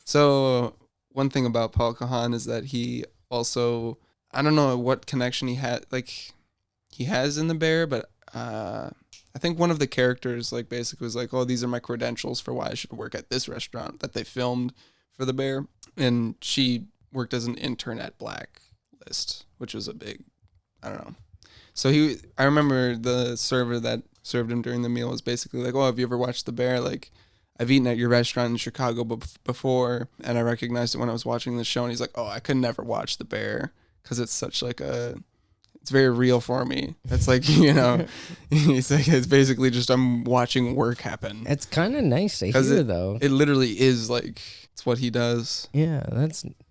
So one thing about Paul Kahan is that he also, I don't know what connection he has in the Bear, but I think one of the characters like basically was like, oh, these are my credentials for why I should work at this restaurant that they filmed for the Bear, and she worked as an intern at Blacklist, which was a big, I don't know. So I remember the server that served him during the meal was basically like, oh, have you ever watched The Bear? Like, I've eaten at your restaurant in Chicago before, and I recognized it when I was watching the show. And he's like, oh, I could never watch The Bear because it's such like it's very real for me. It's like, he's like, it's basically just I'm watching work happen. It's kind of nice to hear, though. It literally is like, it's what he does. Yeah,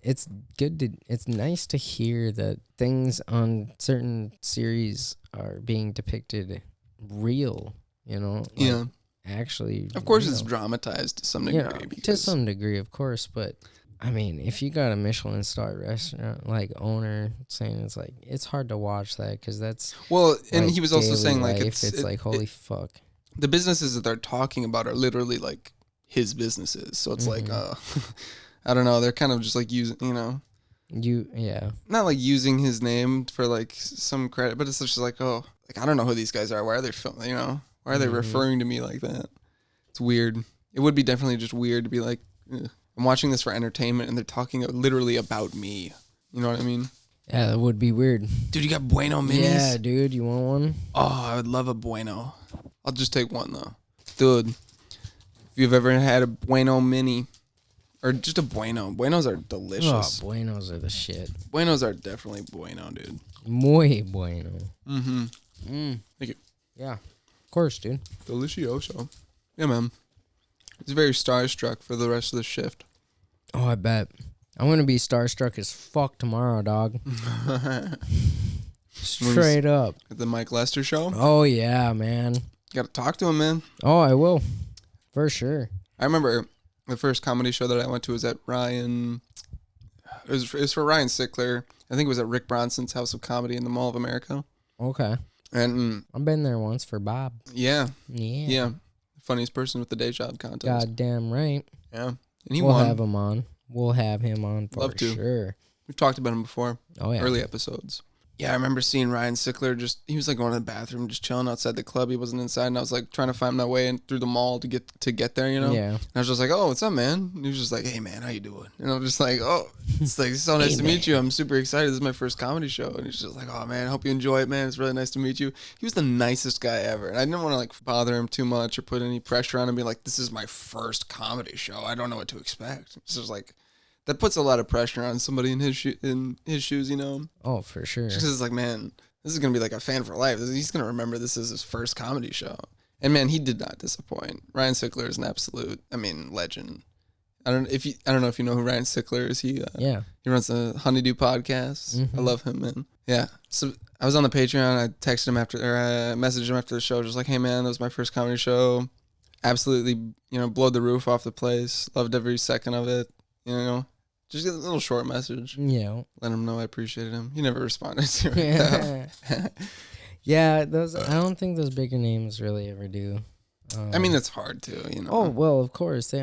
it's good it's nice to hear that things on certain series are being depicted real, Yeah. Actually. Of course it's dramatized to some degree. To some degree, of course, but I mean, if you got a Michelin star restaurant like owner saying it's hard to watch that because that's and he was also saying like it's like holy fuck. The businesses that they're talking about are literally like his businesses, so it's like I don't know, they're kind of just like using not like using his name for like some credit, but it's just like I don't know who these guys are. Why are they filming? Why are they referring to me like that? It's weird. It would be definitely just weird to be like. Ugh. I'm watching this for entertainment, and they're talking literally about me. You know what I mean? Yeah, that would be weird. Dude, you got Bueno minis? Yeah, dude, you want one? Oh, I would love a Bueno. I'll just take one, though. Dude, if you've ever had a Bueno mini, or just a Bueno, Buenos are delicious. Oh, Buenos are the shit. Buenos are definitely Bueno, dude. Muy bueno. Mm-hmm. Mm. Thank you. Yeah, of course, dude. Delicioso. Yeah, man. He's very starstruck for the rest of the shift. Oh, I bet. I'm going to be starstruck as fuck tomorrow, dog. Straight up. At the Mike Lester show? Oh, yeah, man. You got to talk to him, man. Oh, I will. For sure. I remember the first comedy show that I went to was at Ryan. It was for Ryan Sickler. I think it was at Rick Bronson's House of Comedy in the Mall of America. Okay. And I've been there once for Bob. Yeah. Yeah. Yeah. Funniest person with the day job contest. Goddamn right. Yeah. And we'll have him on. We'll have him on for sure. We've talked about him before. Oh, yeah. Early episodes. Yeah, I remember seeing Ryan Sickler he was like going to the bathroom, just chilling outside the club. He wasn't inside, and I was like trying to find my way in through the mall to get there, Yeah. And I was just like, oh, what's up, man? And he was just like, hey, man, how you doing? And I'm just like, oh, it's like so nice to meet you. I'm super excited. This is my first comedy show. And he's just like, oh, man, I hope you enjoy it, man. It's really nice to meet you. He was the nicest guy ever. And I didn't want to like bother him too much or put any pressure on him. Be like, this is my first comedy show. I don't know what to expect. It's just like, that puts a lot of pressure on somebody in his shoes, Oh, for sure. Just 'cause it's like, man, this is going to be like a fan for life. He's going to remember this is his first comedy show. And man, he did not disappoint. Ryan Sickler is an absolute, legend. I don't know if you know who Ryan Sickler is. He runs a Honeydew podcast. Mm-hmm. I love him, man. Yeah. So I was on the Patreon. I texted him I messaged him after the show, just like, hey man, that was my first comedy show. Absolutely, blowed the roof off the place. Loved every second of it. Just get a little short message. Yeah. Let him know I appreciated him. He never responded to it. Yeah, I don't think those bigger names really ever do. It's hard to, Oh, well, of course.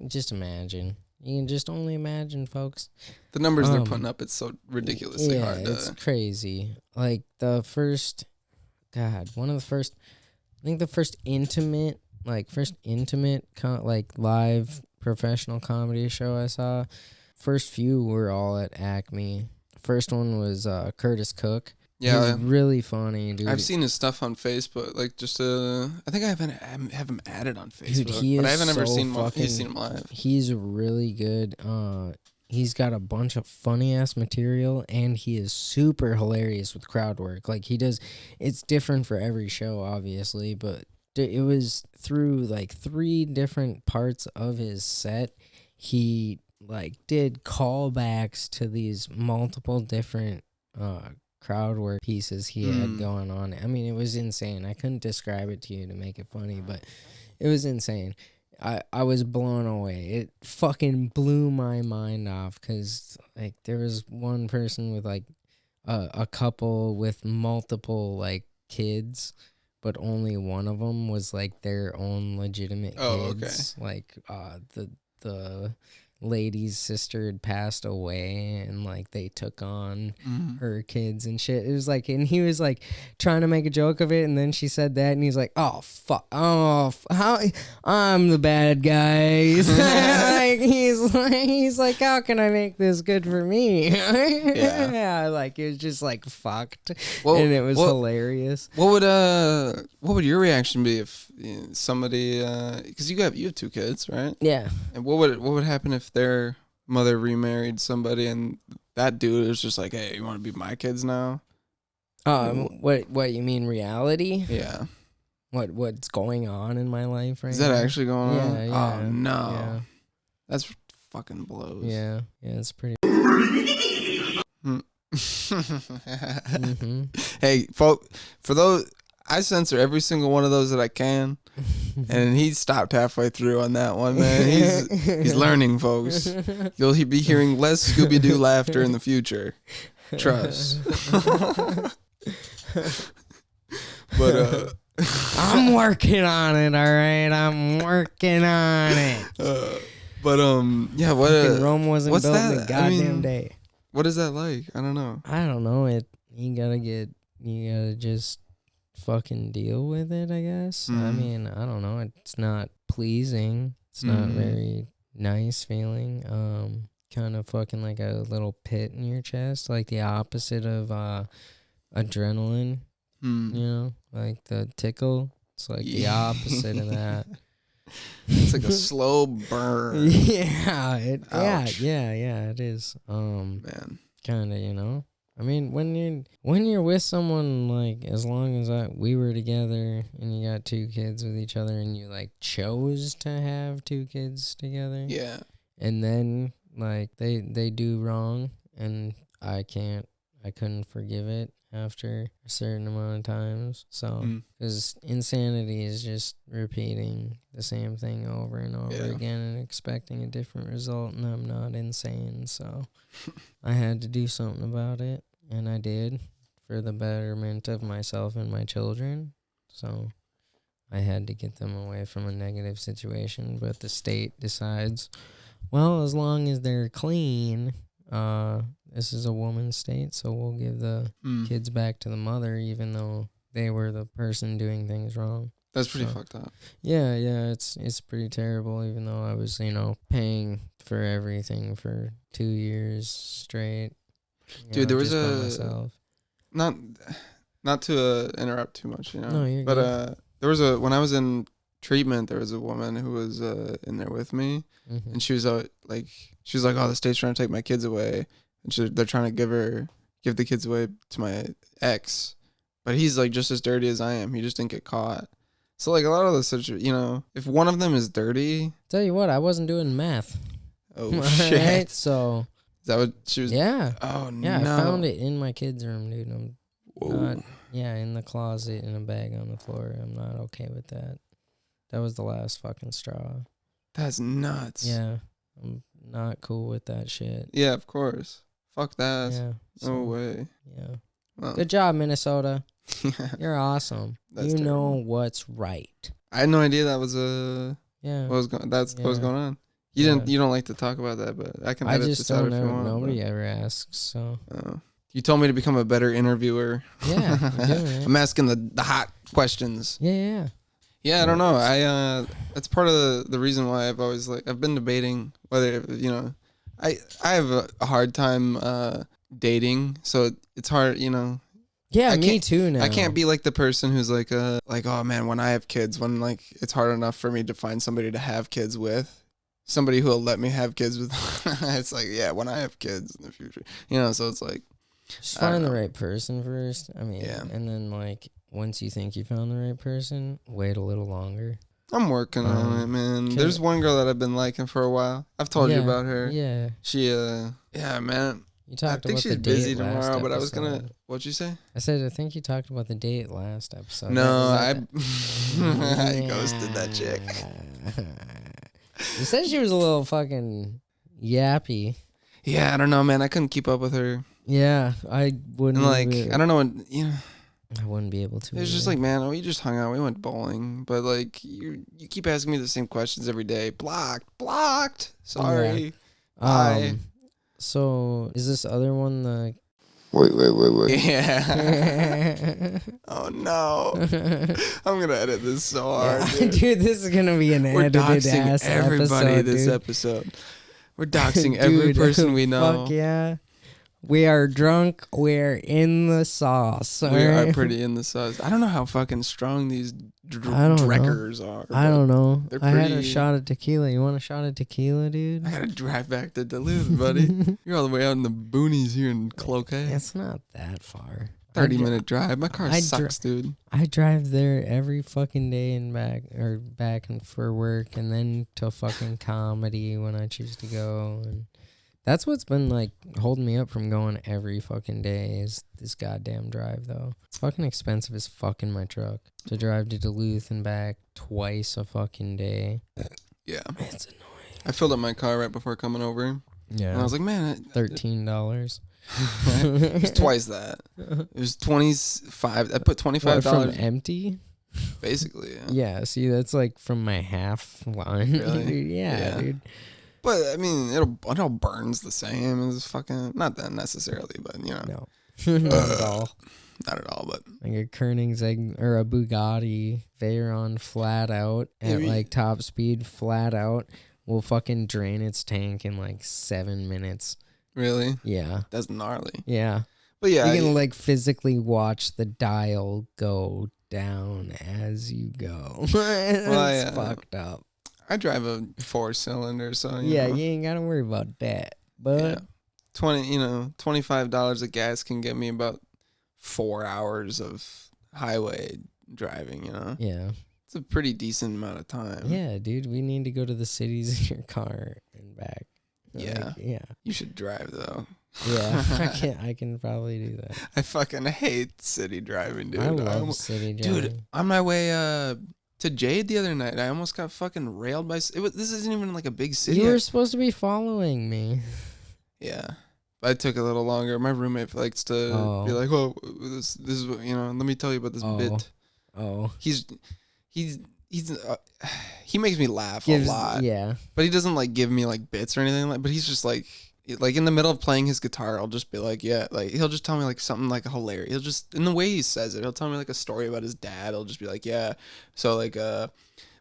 Just imagine. You can just only imagine, folks. The numbers they're putting up, it's so ridiculously hard. It's crazy. Like the first intimate live professional comedy show I saw. First few were all at Acme. First one was Curtis Cook. Yeah, he's really funny, dude. I've seen his stuff on Facebook. Like, just I think I have him added on Facebook, dude, but I haven't ever seen him live. He's really good. He's got a bunch of funny ass material, and he is super hilarious with crowd work. Like he does, it's different for every show, obviously, but it was through like 3 different parts of his set. He like did callbacks to these multiple different crowd work pieces he had going on. It was insane. I couldn't describe it to you to make it funny, but it was insane. I was blown away. It fucking blew my mind off because like there was one person with like a couple with multiple like kids, but only one of them was like their own legitimate kids. Okay. Like the lady's sister had passed away, and like they took on her kids and shit. It was like, and he was like trying to make a joke of it, and then she said that, and he's like, "Oh fuck, how I'm the bad guy." Like he's like, "How can I make this good for me?" Yeah, like it was just like fucked, and it was hilarious. What would your reaction be if somebody, because you have 2 kids, right? Yeah. And what would happen if their mother remarried somebody and that dude is just like, "Hey, you want to be my kids now?" What you mean, reality? Yeah. What's going on in my life right now? Is that actually going on? Yeah. Oh no. Yeah. That's fucking blows. Yeah, it's pretty. Hey, for those, I censor every single one of those that I can, and he stopped halfway through on that one, man. He's learning, folks. You'll be hearing less Scooby-Doo laughter in the future. Trust. But I'm working on it, all right? I'm working on it. Yeah, what Rome wasn't built in a goddamn day. What is that like? I don't know. I don't know. You gotta just fucking deal with it, I guess. I mean, I don't know. It's not pleasing. It's not very nice feeling. Kind of fucking like a little pit in your chest, like the opposite of adrenaline. You know, like the tickle. It's like the opposite of that. It's like a slow burn. Yeah, it is. Man, kind of, you know. I mean, when you're with someone, like, as long as we were together and you got 2 kids with each other and you like chose to have 2 kids together. Yeah. And then like they do wrong and I couldn't forgive it after a certain amount of times. So, because insanity is just repeating the same thing over and over again and expecting a different result, and I'm not insane, so I had to do something about it, and I did, for the betterment of myself and my children. So I had to get them away from a negative situation, but the state decides, well, as long as they're clean, this is a woman's state, so we'll give the kids back to the mother, even though they were the person doing things wrong. That's pretty fucked up. Yeah, it's pretty terrible, even though I was, paying for everything for 2 years straight. Dude, there was not to interrupt too much, No, you're but good. there was when I was in treatment, there was a woman who was in there with me, and she was like, "Oh, the state's trying to take my kids away." And they're trying to give the kids away to my ex, but he's like just as dirty as I am. He just didn't get caught. So like a lot of those, if one of them is dirty, tell you what, I wasn't doing math. Oh shit! Right? So is that what she was? Yeah. Oh yeah, no! I found it in my kids' room, dude. In the closet in a bag on the floor. I'm not okay with that. That was the last fucking straw. That's nuts. Yeah, I'm not cool with that shit. Yeah, of course. Fuck that. Yeah. No way. Yeah. Well, good job, Minnesota. Yeah. You're awesome. That's you know terrible. what's right. I had no idea that was yeah. what was going on. You don't like to talk about that, but I can edit this out if you want. Nobody ever asks, so. You told me to become a better interviewer. Yeah, you're doing it. I'm asking the hot questions. Yeah. Yeah, I don't know. That's part of the reason why I've been debating whether, I have a hard time dating, so it's hard, Yeah, me too now. I can't be like the person who's like oh man, when I have kids, when like it's hard enough for me to find somebody to have kids with, somebody who will let me have kids with. It's like, yeah, when I have kids in the future, so it's like, just find the right person first. I mean, yeah. And then like once you think you found the right person, wait a little longer. I'm working on it, man. There's one girl that I've been liking for a while. I've told you about her. Yeah. She, yeah, man. You talked I think about she's the busy date last tomorrow, but I was episode. what'd you say? I said, I think you talked about the date last episode. No, I ghosted that chick. You said she was a little fucking yappy. Yeah, I don't know, man. I couldn't keep up with her. Yeah, I wouldn't. And I don't know what, I wouldn't be able to. It was just like, man, we just hung out. We went bowling. But, like, you keep asking me the same questions every day. Blocked. Sorry. Bye. So is this other one the? Wait. Yeah. Oh no. I'm gonna edit this so hard, dude. This is gonna be an We're edited doxing ass everybody episode, this dude. episode. We're doxing every Dude, person we know. Fuck yeah. We are drunk. We're in the sauce. We are pretty in the sauce. I don't know how fucking strong these dreckers are. I don't know. They're I had a pretty- shot of tequila. You want a shot of tequila, dude? I gotta drive back to Duluth, buddy. You're all the way out in the boonies here in Cloquet. It's not that far. 30-minute drive. My car sucks, dude. I drive there every fucking day and back and for work, and then to fucking comedy when I choose to go. And that's what's been like holding me up from going every fucking day is this goddamn drive, though. It's fucking expensive as fuck in my truck to drive to Duluth and back twice a fucking day. Yeah. It's annoying. I filled up my car right before coming over. Yeah. And I was like, man. $13. It was twice that. It was 25. I put $25 What, from empty. Basically, yeah. Yeah, see, that's like from my half line. Really? yeah, dude. But I mean, it all burns the same as fucking. Not that necessarily, but you know. No, not at all. Not at all, but Like a Koenigsegg or a Bugatti Veyron flat out at like top speed flat out will fucking drain its tank in like 7 minutes. really, Yeah, that's gnarly. yeah. But yeah, You can like physically watch the dial go down as you go. It's fucked up. I drive a 4-cylinder, so Yeah, know, you ain't gotta worry about that. But yeah. $25 of gas can get me about 4 hours of highway driving. You know, yeah. it's a pretty decent amount of time. Yeah, dude, we need to go to the cities in your car and back. Yeah. Like, yeah. You should drive though. Yeah, I can probably do that. I fucking hate city driving, dude. I love city driving. Dude, on my way to Jade the other night, I almost got fucking railed by. This isn't even like a big city. You were supposed to be following me. Yeah, but it took a little longer. My roommate likes to be like, "Oh, this is what, you know. Let me tell you about this bit." Oh, He's he makes me laugh a lot. Yeah, but he doesn't like give me like bits or anything like. But he's just like in the middle of playing his guitar, I'll just be like, yeah, like he'll just tell me like something like hilarious. He'll just, in the way he says it, he'll tell me like a story about his dad. He'll just be like, yeah, so like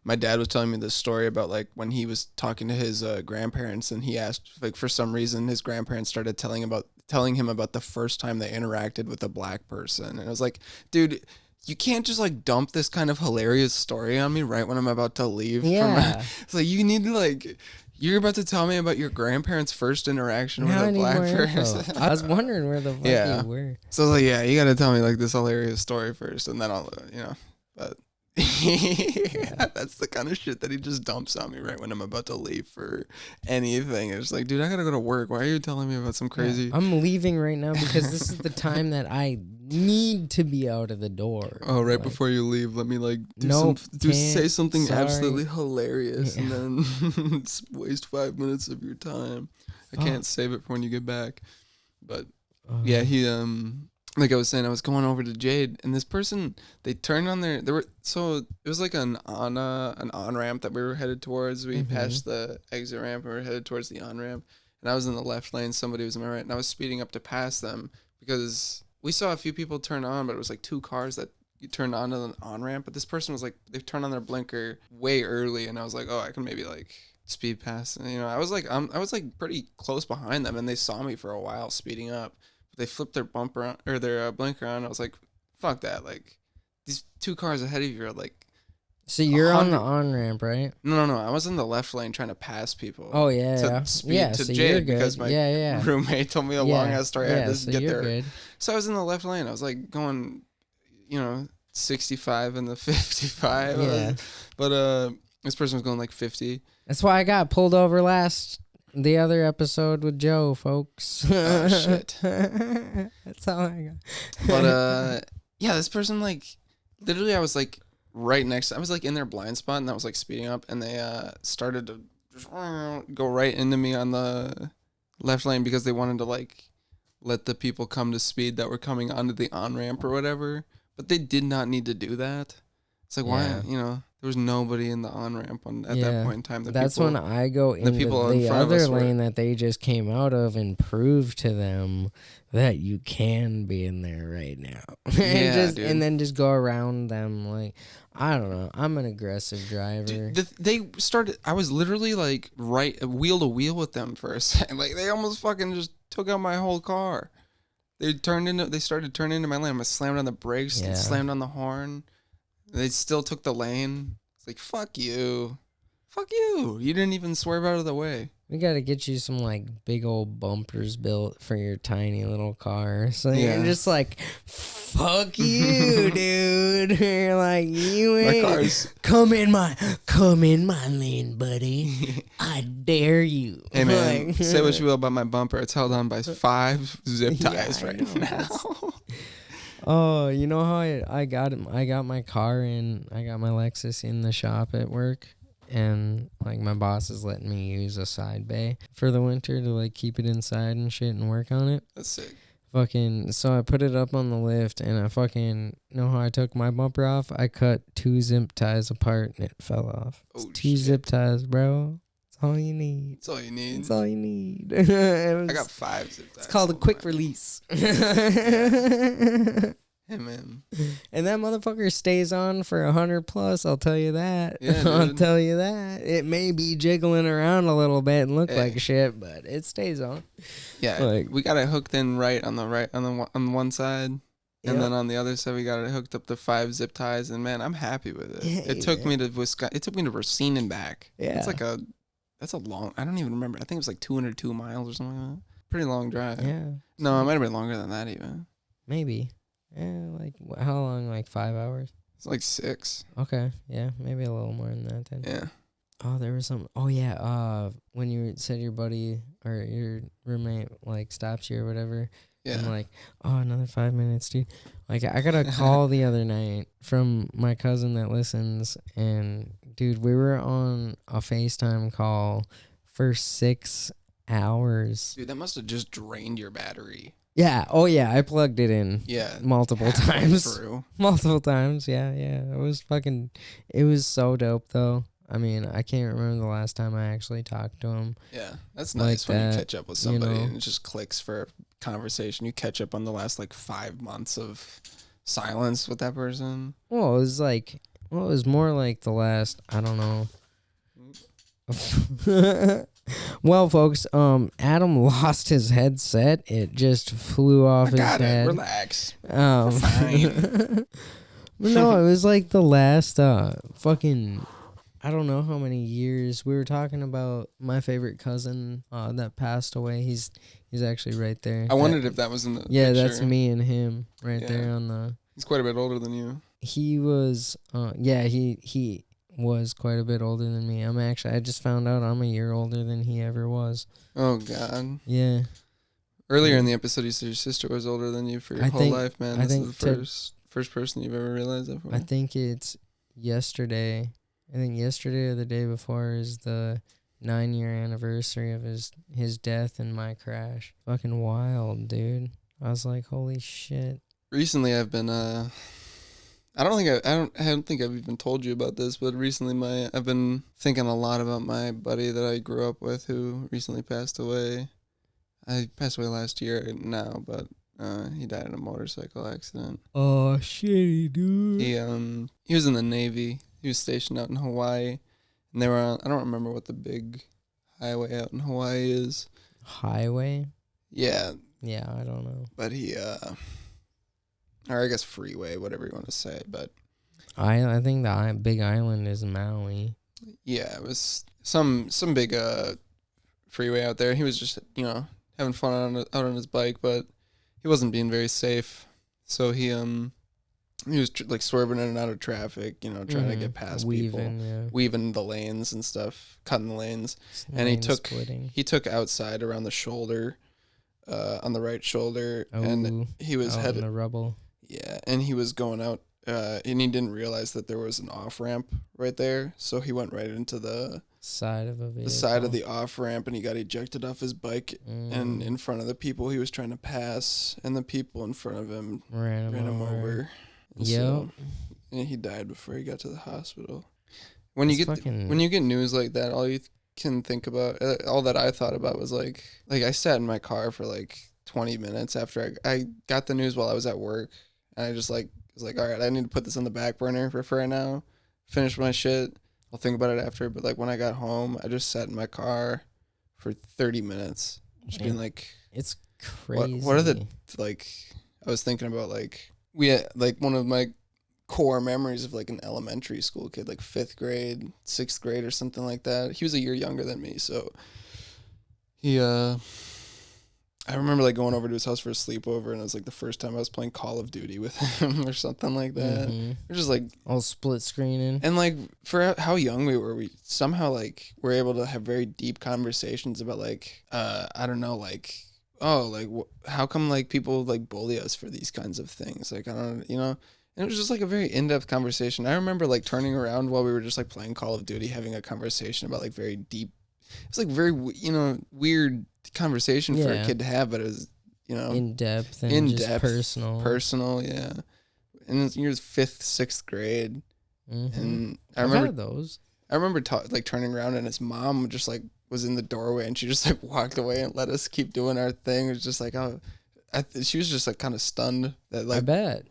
my dad was telling me this story about like when he was talking to his grandparents, and he asked like for some reason his grandparents started telling him about the first time they interacted with a black person, and I was like, dude, you can't just like dump this kind of hilarious story on me right when I'm about to leave. Yeah. It's like you need to like. You're about to tell me about your grandparents' first interaction with a black person. I was wondering where the fuck you were. So I was like, yeah, you got to tell me like this hilarious story first, and then I'll, but that's the kind of shit that he just dumps on me right when I'm about to leave for anything. It's like, dude, I got to go to work. Why are you telling me about some crazy? Yeah, I'm leaving right now because this is the time that I need to be out of the door. Oh, right like, before you leave, let me like say something absolutely hilarious, and then waste 5 minutes of your time. I can't save it for when you get back. But yeah, he like I was saying, I was going over to Jade, and this person, they turned on it was like an on ramp that we were headed towards. We passed the exit ramp and we were headed towards the on ramp, and I was in the left lane, somebody was in my right, and I was speeding up to pass them because we saw a few people turn on, but it was like 2 cars that you turned on to the on ramp, but this person was like, they turned on their blinker way early, and I was like, oh, I can maybe like speed past, and, I was like pretty close behind them, and they saw me for a while speeding up. They flipped their bumper on, or their blinker on. I was like, fuck that. Like, these 2 cars ahead of you are like. So you're on the on ramp, right? No. I was in the left lane trying to pass people. Oh, yeah. To speed to so Jade because my roommate told me a long ass story. I had to get there. Good. So I was in the left lane. I was like going, 65 and the 55. Yeah. But this person was going like 50. That's why I got pulled over the other episode with Joe, folks. Oh, shit. That's how I got. But, yeah, this person, like, literally I was, like, right next to, I was, like, in their blind spot, and I was, like, speeding up, and they started to just go right into me on the left lane because they wanted to, like, let the people come to speed that were coming onto the on-ramp or whatever. But they did not need to do that. It's like, why, There was nobody in the on-ramp at that point in time. That's when I go into the other lane that they just came out of and prove to them that you can be in there right now. And then just go around them. Like, I don't know. I'm an aggressive driver. Dude, I was literally like right wheel to wheel with them for a second. Like, they almost fucking just took out my whole car. They started turning into my lane. I slammed on the brakes, and slammed on the horn. They still took the lane. It's like, fuck you. Fuck you. You didn't even swerve out of the way. We got to get you some, like, big old bumpers built for your tiny little car. So you're just like, fuck you, dude. You're like, you ain't. Come in my lane, buddy. I dare you. Hey, man, say what you will about my bumper. It's held on by 5 zip ties right now. Oh, you know how I got my car I got my Lexus in the shop at work, and like my boss is letting me use a side bay for the winter to like keep it inside and shit and work on it. That's sick. So I put it up on the lift, and I fucking know how I took my bumper off. I cut 2 zip ties apart and it fell off. Oh, 2 zip ties, bro. All you need. That's all you need. That's all you need. I got 5 zip ties. It's called a quick release. Hey, man. And that motherfucker stays on for 100 plus. I'll tell you that. Yeah, I'll tell you that. It may be jiggling around a little bit and look like shit, but it stays on. Yeah, like, we got it hooked in on the one side. And then on the other side, we got it hooked up to 5 zip ties. And man, I'm happy with it. Yeah, it took me to Wisconsin. It took me to Racine and back. Yeah, it's like that's a long. I don't even remember. I think it was like 202 miles or something like that. Pretty long drive. Yeah. No, it might have been longer than that even. Maybe. Yeah, like how long? Like 5 hours? It's like 6. Okay. Yeah, maybe a little more than that then. Yeah. Oh, there was some. Oh yeah. When you said your buddy or your roommate like stops you or whatever. Yeah. I'm like, oh, another 5 minutes, dude. Like, I got a call the other night from my cousin that listens, and, dude, we were on a FaceTime call for 6 hours. Dude, that must have just drained your battery. Yeah. Oh, yeah. I plugged it in. Yeah. Multiple times. Multiple times. Yeah. It was so dope, though. I mean, I can't remember the last time I actually talked to him. Yeah, that's nice like when you catch up with somebody and it just clicks for conversation. You catch up on the last like 5 months of silence with that person. Well, it was more like the last, I don't know. Well, folks, Adam lost his headset. It just flew off his head. Relax. We're fine. No, it was like the last fucking, I don't know how many years. We were talking about my favorite cousin that passed away. He's actually right there. I wondered if that was in the picture. That's me and him right there on the. He's quite a bit older than you. He was, he was quite a bit older than me. I just found out I'm a year older than he ever was. Oh, God. Yeah. Earlier in the episode, you said your sister was older than you for your whole life, man. This is the first person you've ever realized that for. I think it's yesterday. I think yesterday or the day before is the 9-year anniversary of his death in my crash. Fucking wild, dude. I was like, holy shit. Recently, I've been I don't think I've even told you about this, but recently I've been thinking a lot about my buddy that I grew up with who recently passed away. I passed away last year now, but he died in a motorcycle accident. Oh, shitty, dude. He was in the Navy. He was stationed out in Hawaii, and they were on, I don't remember what the big highway out in Hawaii is. Highway? Yeah. Yeah, I don't know. But he, or I guess freeway, whatever you want to say, but. I think the big island is Maui. Yeah, it was some big freeway out there. He was just, having fun out on his bike, but he wasn't being very safe. So he was like swerving in and out of traffic, trying to get past people, weaving the lanes and stuff, cutting the lanes. And he took outside around the shoulder, on the right shoulder, and he was headed in the rubble. Yeah, and he was going out, and he didn't realize that there was an off ramp right there, so he went right into the side of a vehicle. The side of the off ramp, and he got ejected off his bike and in front of the people he was trying to pass, and the people in front of him ran him over. Yep. So, and he died before he got to the hospital. when you get news like that, all you can think about, all that I thought about was like I sat in my car for like 20 minutes after I got the news while I was at work, and I just like was like, all right, I need to put this on the back burner for right now, finish my shit. I'll think about it after. But like when I got home, I just sat in my car for 30 minutes, just being like, it's crazy. What are the like? I was thinking about like we had, like one of my core memories of like an elementary school kid, like 5th grade, 6th grade, or something like that. He was a year younger than me, so he I remember like going over to his house for a sleepover, and it was like the first time I was playing Call of Duty with him or something like that. We're just like all split screening, and like for how young we were, we somehow like were able to have very deep conversations about like I don't know, like, oh, like how come like people like bully us for these kinds of things, like I don't, you know. And it was just like a very in-depth conversation. I remember like turning around while we were just like playing Call of Duty, having a conversation about like very deep. It was like very, you know, weird conversation for a kid to have, but it was, you know, in depth and just personal, yeah. And you're 5th, 6th grade, and I remember those. I remember like turning around, and his mom just like was in the doorway, and she just like walked away and let us keep doing our thing. It was just like, oh, she was just like kind of stunned that like I bet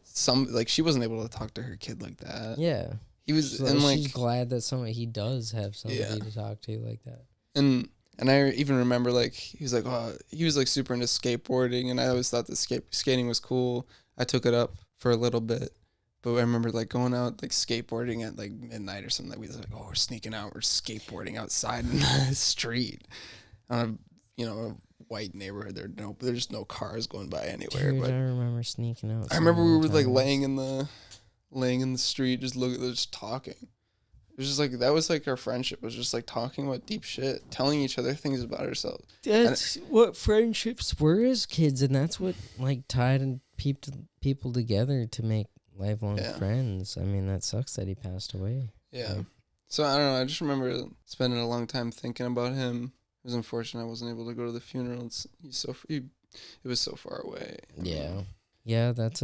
she wasn't able to talk to her kid like that. Yeah, he was, so and like she's glad that he does have somebody to talk to like that. And I even remember like he was like super into skateboarding, and I always thought that skating was cool. I took it up for a little bit, but I remember like going out like skateboarding at like midnight or something. Like we was like, oh, we're sneaking out, we're skateboarding outside in the street on a white neighborhood. There's just no cars going by anywhere. Dude, but I remember sneaking out. I remember we were like laying in the street, just talking. It was just like that was like our friendship was just like talking about deep shit, telling each other things about ourselves. That's what friendships were as kids, and that's what like tied people together to make lifelong friends. I mean, that sucks that he passed away. Yeah. So I don't know. I just remember spending a long time thinking about him. It was unfortunate I wasn't able to go to the funeral. It was so far away. Yeah. Yeah, that's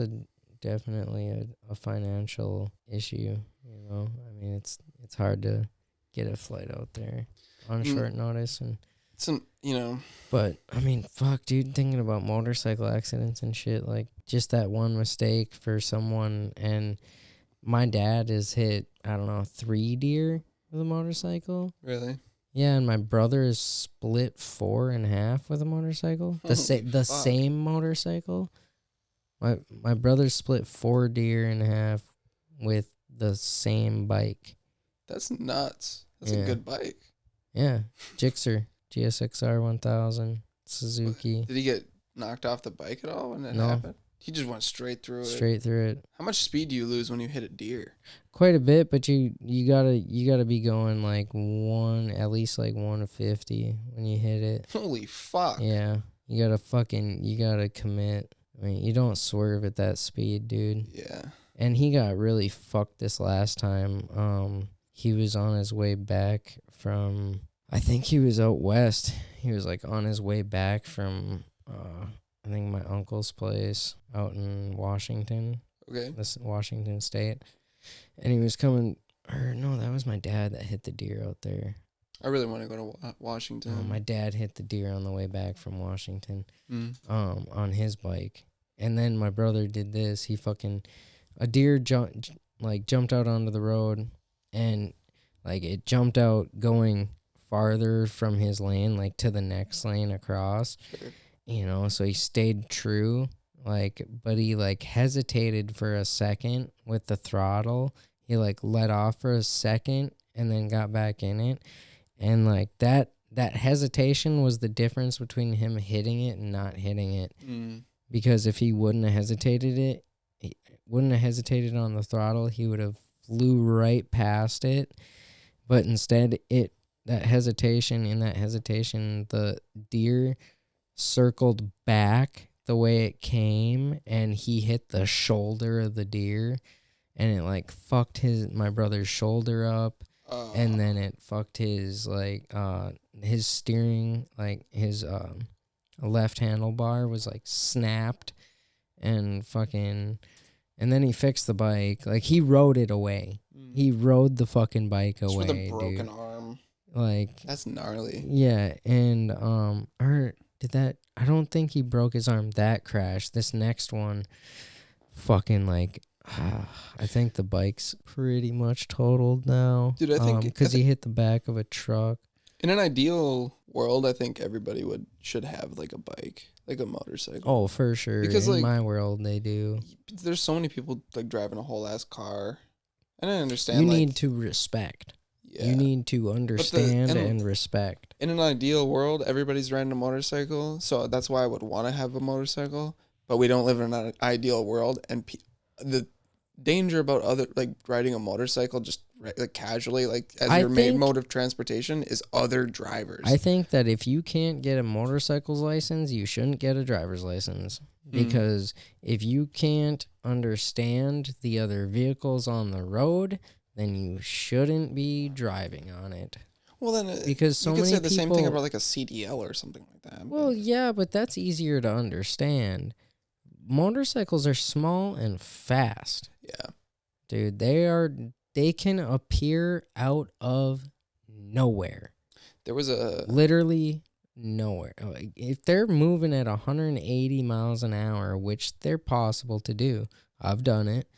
definitely a financial issue, you know. I mean, it's hard to get a flight out there on short notice, and but I mean, fuck, dude, thinking about motorcycle accidents and shit, like just that one mistake for someone. And my dad has hit, I don't know, 3 deer with a motorcycle. Really? Yeah, and my brother is split 4 in half with a motorcycle. The same motorcycle. My brother split 4 deer in half with the same bike. That's nuts. That's a good bike. Yeah, Gixxer GSXR 1000 Suzuki. Did he get knocked off the bike at all when that happened? He just went straight through it. How much speed do you lose when you hit a deer? Quite a bit, but you gotta be going like at least like 150 when you hit it. Holy fuck. Yeah, you gotta commit. I mean, you don't swerve at that speed, dude. Yeah. And he got really fucked this last time. He was on his way back from, I think he was out west. He was like on his way back from, I think my uncle's place out in Washington. Okay. This Washington State. And he was coming, or no, that was my dad that hit the deer out there. I really want to go to Washington. My dad hit the deer on the way back from Washington, on his bike. And then my brother did this. A deer jumped out onto the road, and like it jumped out going farther from his lane, like to the next lane across. Sure. You know, so he stayed true, but he hesitated for a second with the throttle. He let off for a second and then got back in it. And that hesitation was the difference between him hitting it and not hitting it. Because if he wouldn't have hesitated on the throttle, he would have flew right past it. But instead, in that hesitation, the deer circled back the way it came, and he hit the shoulder of the deer, and it fucked my brother's shoulder up. And then it fucked his his steering, his left handlebar was snapped, and then he fixed the bike. He rode it away. He rode the fucking bike away, with a broken dude. arm. Like, that's gnarly. Yeah, and I don't think he broke his arm that crash. This next one, fucking like, I think the bike's pretty much totaled now. Dude, I think because he hit the back of a truck. In an ideal world, I think everybody should have like a bike, like a motorcycle. Oh, for sure. Because in my world, they do. There's so many people like driving a whole ass car, and I understand. You need to respect. Yeah. You need to understand and respect. In an ideal world, everybody's riding a motorcycle, so that's why I would want to have a motorcycle. But we don't live in an ideal world, and the danger about riding a motorcycle just like casually, like as your main mode of transportation, is other drivers. I think that if you can't get a motorcycle's license, you shouldn't get a driver's license. Because if you can't understand the other vehicles on the road, then you shouldn't be driving on it. Well, then because you could say the same thing about like a CDL or something like that. Well, yeah, but that's easier to understand. Motorcycles are small and fast. Yeah. Dude, they can appear out of nowhere. There was literally nowhere. Like, if they're moving at 180 miles an hour, which they're possible to do, I've done it.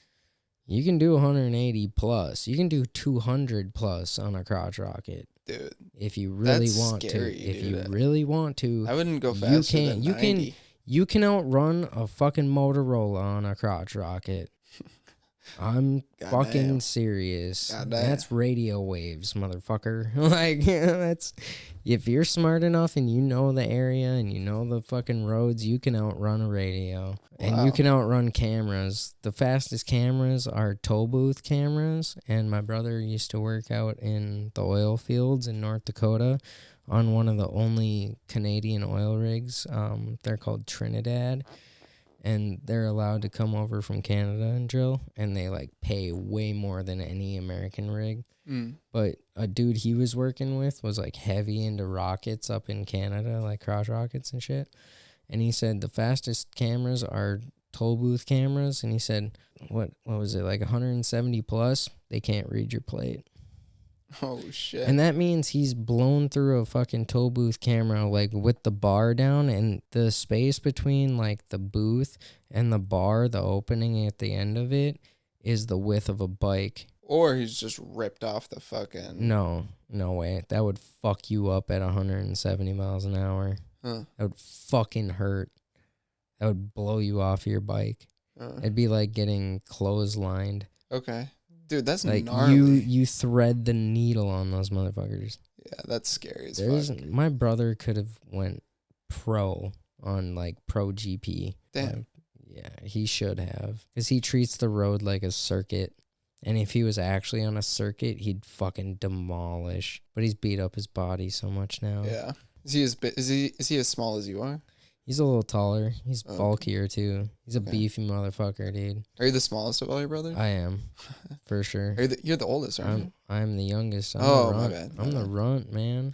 You can do 180 plus. You can do 200 plus on a crotch rocket. Dude. If you really want to. If you really want to. I wouldn't go faster than 90. You can outrun a fucking Motorola on a crotch rocket. I'm fucking serious. That's radio waves, motherfucker. Like, that's if you're smart enough and you know the area and you know the fucking roads, you can outrun a radio. And you can outrun cameras. The fastest cameras are toll booth cameras, and my brother used to work out in the oil fields in North Dakota on one of the only Canadian oil rigs. They're called Trinidad. And they're allowed to come over from Canada and drill, and they like pay way more than any American rig. But a dude he was working with was like heavy into rockets up in Canada, like cross rockets and shit. And he said the fastest cameras are toll booth cameras, and he said what was it, like 170 plus? They can't read your plate. Oh shit. And that means he's blown through a fucking toll booth camera like with the bar down, and the space between like the booth and the bar, the opening at the end of it, is the width of a bike. Or he's just ripped off the fucking... No way. That would fuck you up at 170 miles an hour. That would fucking hurt. That would blow you off your bike. It'd be like getting clotheslined. Okay. Dude, that's like gnarly. You thread the needle on those motherfuckers. Yeah, that's scary as fuck. My brother could have went pro on like pro GP. Damn. Yeah, he should have. Because he treats the road like a circuit. And if he was actually on a circuit, he'd fucking demolish. But he's beat up his body so much now. Yeah. Is he as small as you are? He's a little taller. He's bulkier, too. He's a beefy motherfucker, dude. Are you the smallest of all your brothers? I am, for sure. You're the oldest, aren't you? I'm the youngest. My bad. I'm the runt, man.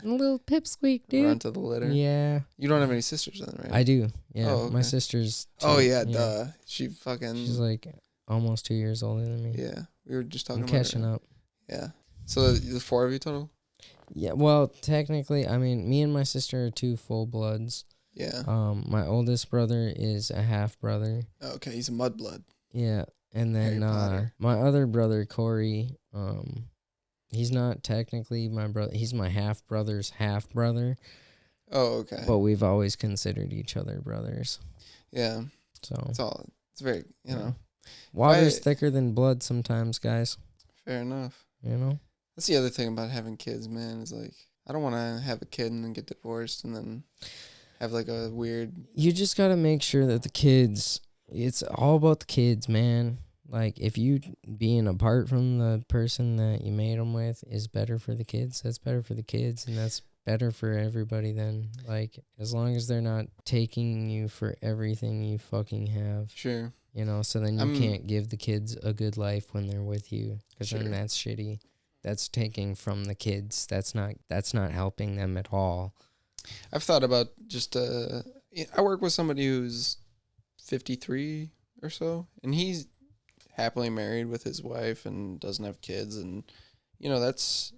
I'm a little pipsqueak, dude. Runt of the litter? Yeah. You don't have any sisters then, right? I do, yeah. Oh, okay. My sister's... duh. She's like almost 2 years older than me. Yeah. We were just talking about catching up. Yeah. So the four of you total? Yeah, well, technically, I mean, me and my sister are two full bloods. Yeah. My oldest brother is a half brother. Okay, he's a mudblood. Yeah, and then my other brother Corey, he's not technically my brother. He's my half brother's half brother. Oh, okay. But we've always considered each other brothers. Yeah. So it's very water's thicker than blood sometimes, guys. Fair enough. You know. That's the other thing about having kids, man. Is like I don't want to have a kid and then get divorced and then have like a weird... You just got to make sure that the kids... It's all about the kids, man. Like, if you being apart from the person that you made them with is better for the kids, that's better for the kids, and that's better for everybody then. Like, as long as they're not taking you for everything you fucking have. Sure. You know, so then you can't give the kids a good life when they're with you, because then that's shitty. That's taking from the kids. That's not helping them at all. I've thought about just I work with somebody who's 53 or so, and happily married with his wife and doesn't have kids, and that's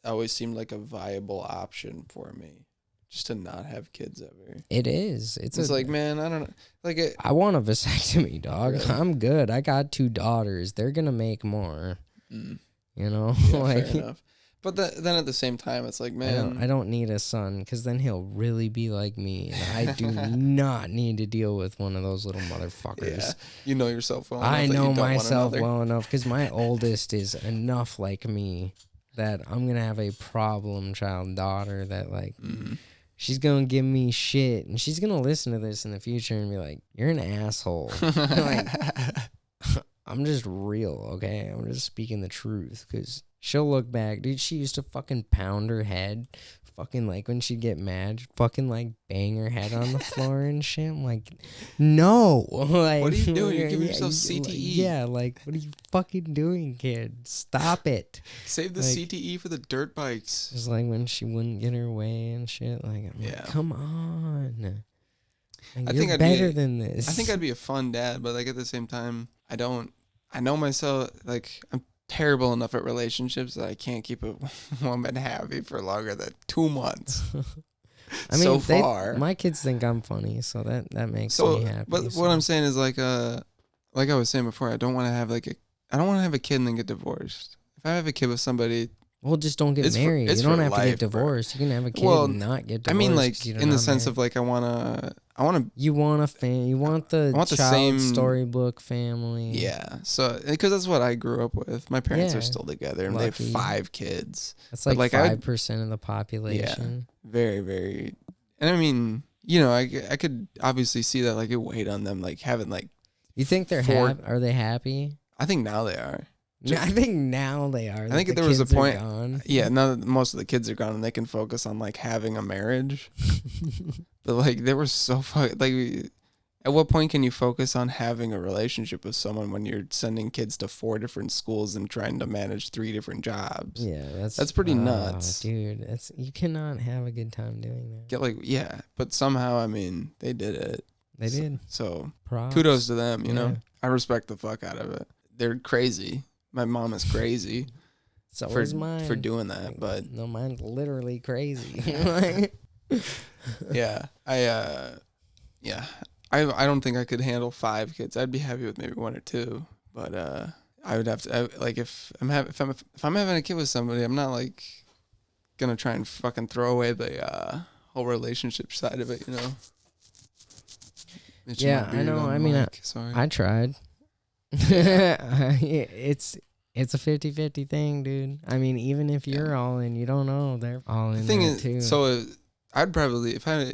always seemed like a viable option for me, just to not have kids ever. It is. It's like, man, I don't know. Like, I want a vasectomy, dog. Really? I'm good. I got 2 daughters. They're gonna make more. Yeah, like, fair enough. But then at the same time, it's like, man, I don't need a son, because then he'll really be like me. And I do not need to deal with one of those little motherfuckers. Yeah, you know yourself well enough. I that know you don't myself want well enough, because my oldest is enough like me that I'm gonna have a problem child daughter that like. She's gonna give me shit, and she's gonna listen to this in the future and be like, "You're an asshole." Like, I'm just real, okay? I'm just speaking the truth, because she'll look back. Dude, she used to fucking pound her head, fucking, like, when she'd get mad, fucking, like, bang her head on the floor and shit. I'm like, no. Like, what are you doing? You're giving yourself CTE. Yeah, like, what are you fucking doing, kid? Stop it. Save the CTE for the dirt bikes. It's like when she wouldn't get her way and shit. Like, I'm like, come on. Like, you're better than this. I think I'd be a fun dad, but, like, at the same time, I know myself, like, I'm terrible enough at relationships that I can't keep a woman happy for longer than 2 months. I mean, my kids think I'm funny, so that makes me happy. But what I'm saying is, like I was saying before, I don't want to have a kid and then get divorced. If I have a kid with somebody, well, just don't get married. You don't have to get divorced. You can have a kid and not get divorced. I mean, like, in the sense of, like, You want the same storybook family. Yeah. So, because that's what I grew up with. My parents are still together, and they have 5 kids. That's like 5% of the population. Yeah. Very, very. And I mean, I could obviously see that, like, it weighed on them, like, having, like. You think they're are they happy? I think now they are. I think now they are. I think there was a point. Yeah, now that most of the kids are gone and they can focus on, like, having a marriage. But, like, they were so like, at what point can you focus on having a relationship with someone when you're sending kids to 4 different schools and trying to manage 3 different jobs? Yeah, that's pretty nuts, dude. You cannot have a good time doing that. But somehow, I mean, they did it. They did. So props. Kudos to them. You know, I respect the fuck out of it. They're crazy. My mom is crazy. So is mine. For doing that, but no, mine's literally crazy. Yeah, I don't think I could handle 5 kids. I'd be happy with maybe 1 or 2, but I would have to if I'm having a kid with somebody, I'm not like gonna try and fucking throw away the whole relationship side of it, you know. Yeah, I know. I mean, I tried. It's a 50-50 thing, dude. I mean, even if you're all in, you don't know they're all in. The thing is, too. So I'd probably if I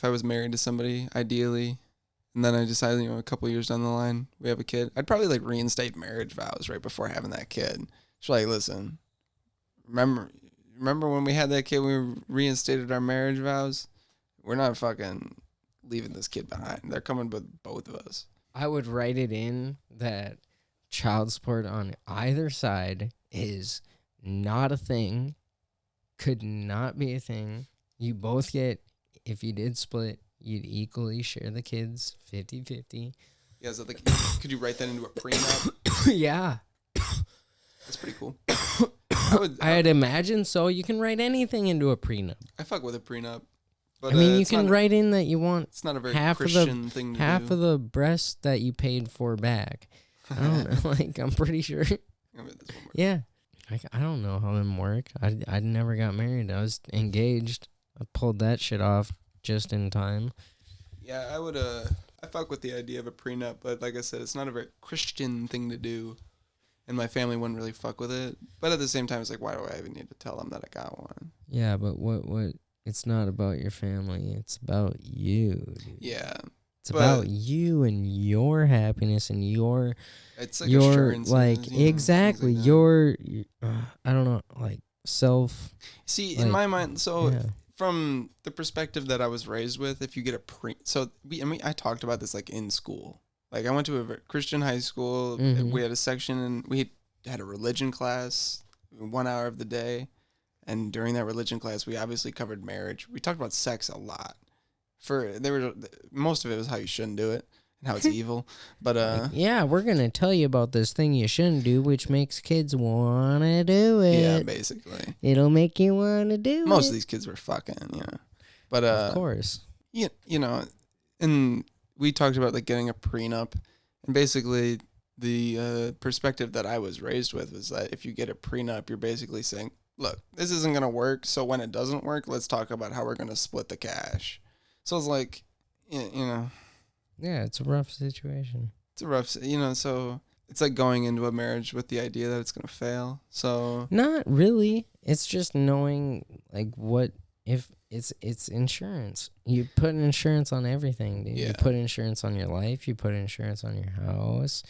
was married to somebody, ideally, and then I decided, a couple years down the line we have a kid, I'd probably like reinstate marriage vows right before having that kid. Just like, listen, remember when we had that kid, we reinstated our marriage vows? We're not fucking leaving this kid behind. They're coming with both of us. I would write it in that child support on either side is not a thing, could not be a thing. You both get, if you did split, you'd equally share the kids 50-50. Yeah, so could you write that into a prenup? Yeah. That's pretty cool. I'd imagine so. You can write anything into a prenup. I fuck with a prenup. But, I mean, you can write in that you want it's not a very Christian thing to do. Half of the breast that you paid for back. I don't know. Like, I'm pretty sure. Yeah. I don't know how them work. I never got married. I was engaged. I pulled that shit off just in time. Yeah, I would. I fuck with the idea of a prenup, but like I said, it's not a very Christian thing to do, and my family wouldn't really fuck with it. But at the same time, it's like, why do I even need to tell them that I got one? Yeah, but what? It's not about your family. It's about you, dude. Yeah. It's about you and your happiness and your. It's like assurance. Like, exactly. Like your I don't know, like self. See, in my mind, from the perspective that I was raised with, if you get I talked about this like in school. Like, I went to a Christian high school. Mm-hmm. We had a section and we had a religion class 1 hour of the day. And during that religion class, we obviously covered marriage. We talked about sex a lot. Most of it was how you shouldn't do it. and how it's evil. But yeah, we're gonna tell you about this thing you shouldn't do, which makes kids wanna do it. Yeah, basically. It'll make you wanna do it. Most of these kids were fucking, But of course. you know, and we talked about like getting a prenup, and basically the perspective that I was raised with was that if you get a prenup, you're basically saying, look, this isn't going to work. So when it doesn't work, let's talk about how we're going to split the cash. So it's like, Yeah, it's a rough situation. It's a rough, so it's like going into a marriage with the idea that it's going to fail. So not really. It's just knowing like what if it's insurance. You put insurance on everything, dude. Yeah. You put insurance on your life. You put insurance on your house.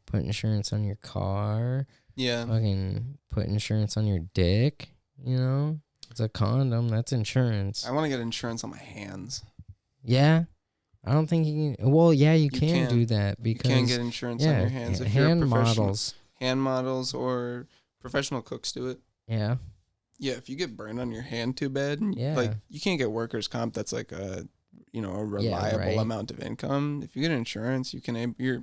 Put insurance on your car. Yeah. Fucking put insurance on your dick. It's a condom. That's insurance. I want to get insurance on my hands. Yeah. I don't think you can. Well, yeah, you can do that because you can get insurance on your hands if you're a models. Hand models or professional cooks do it. Yeah. Yeah, if you get burned on your hand too bad, like you can't get workers' comp. That's like a reliable amount of income. If you get insurance, you're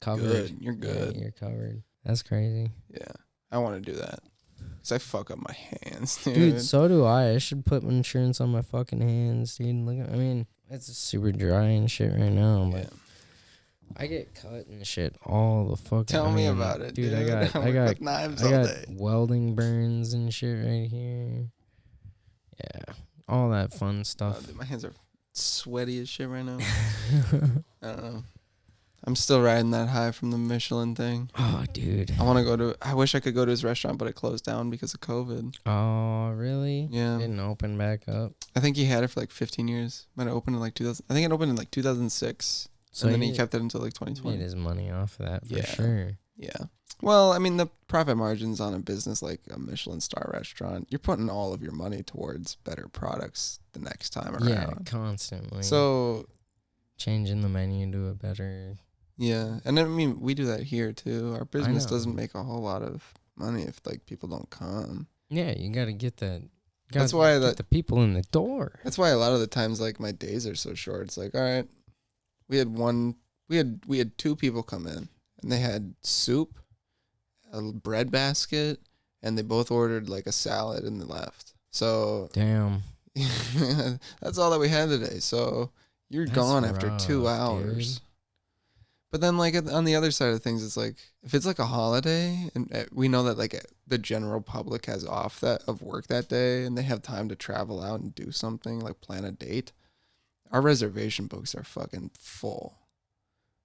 covered. Good. You're good. Yeah, you're covered. That's crazy. Yeah, I want to do that because I fuck up my hands, dude. Dude, so do I. I should put insurance on my fucking hands, dude. It's super dry and shit right now, but I get cut and shit all the fucking. Tell me about it, dude. I got knives all day. Welding burns and shit right here. Yeah, all that fun stuff. Dude, my hands are sweaty as shit right now. I don't know. I'm still riding that high from the Michelin thing. Oh, dude. I wish I could go to his restaurant, but it closed down because of COVID. Oh, really? Yeah. Didn't open back up. I think he had it for like 15 years. Might have opened in like 2000. I think it opened in like 2006. So and then he kept it until like 2020. Made his money off of that for sure. Yeah. Well, I mean, the profit margins on a business like a Michelin star restaurant, you're putting all of your money towards better products the next time around. Yeah, constantly. So changing the menu to a better. Yeah, and I mean, we do that here too. Our business doesn't make a whole lot of money if like people don't come. Yeah, you got to get that. That's why get the people in the door. That's why a lot of the times like my days are so short. It's like, all right, we had two people come in and they had soup, a bread basket, and they both ordered like a salad and they left. So damn, that's all that we had today. So you're gone after 2 hours. Dude. But then, like, on the other side of things, it's like, if it's like a holiday, and we know that, like, the general public has off of work that day, and they have time to travel out and do something, like plan a date, our reservation books are fucking full.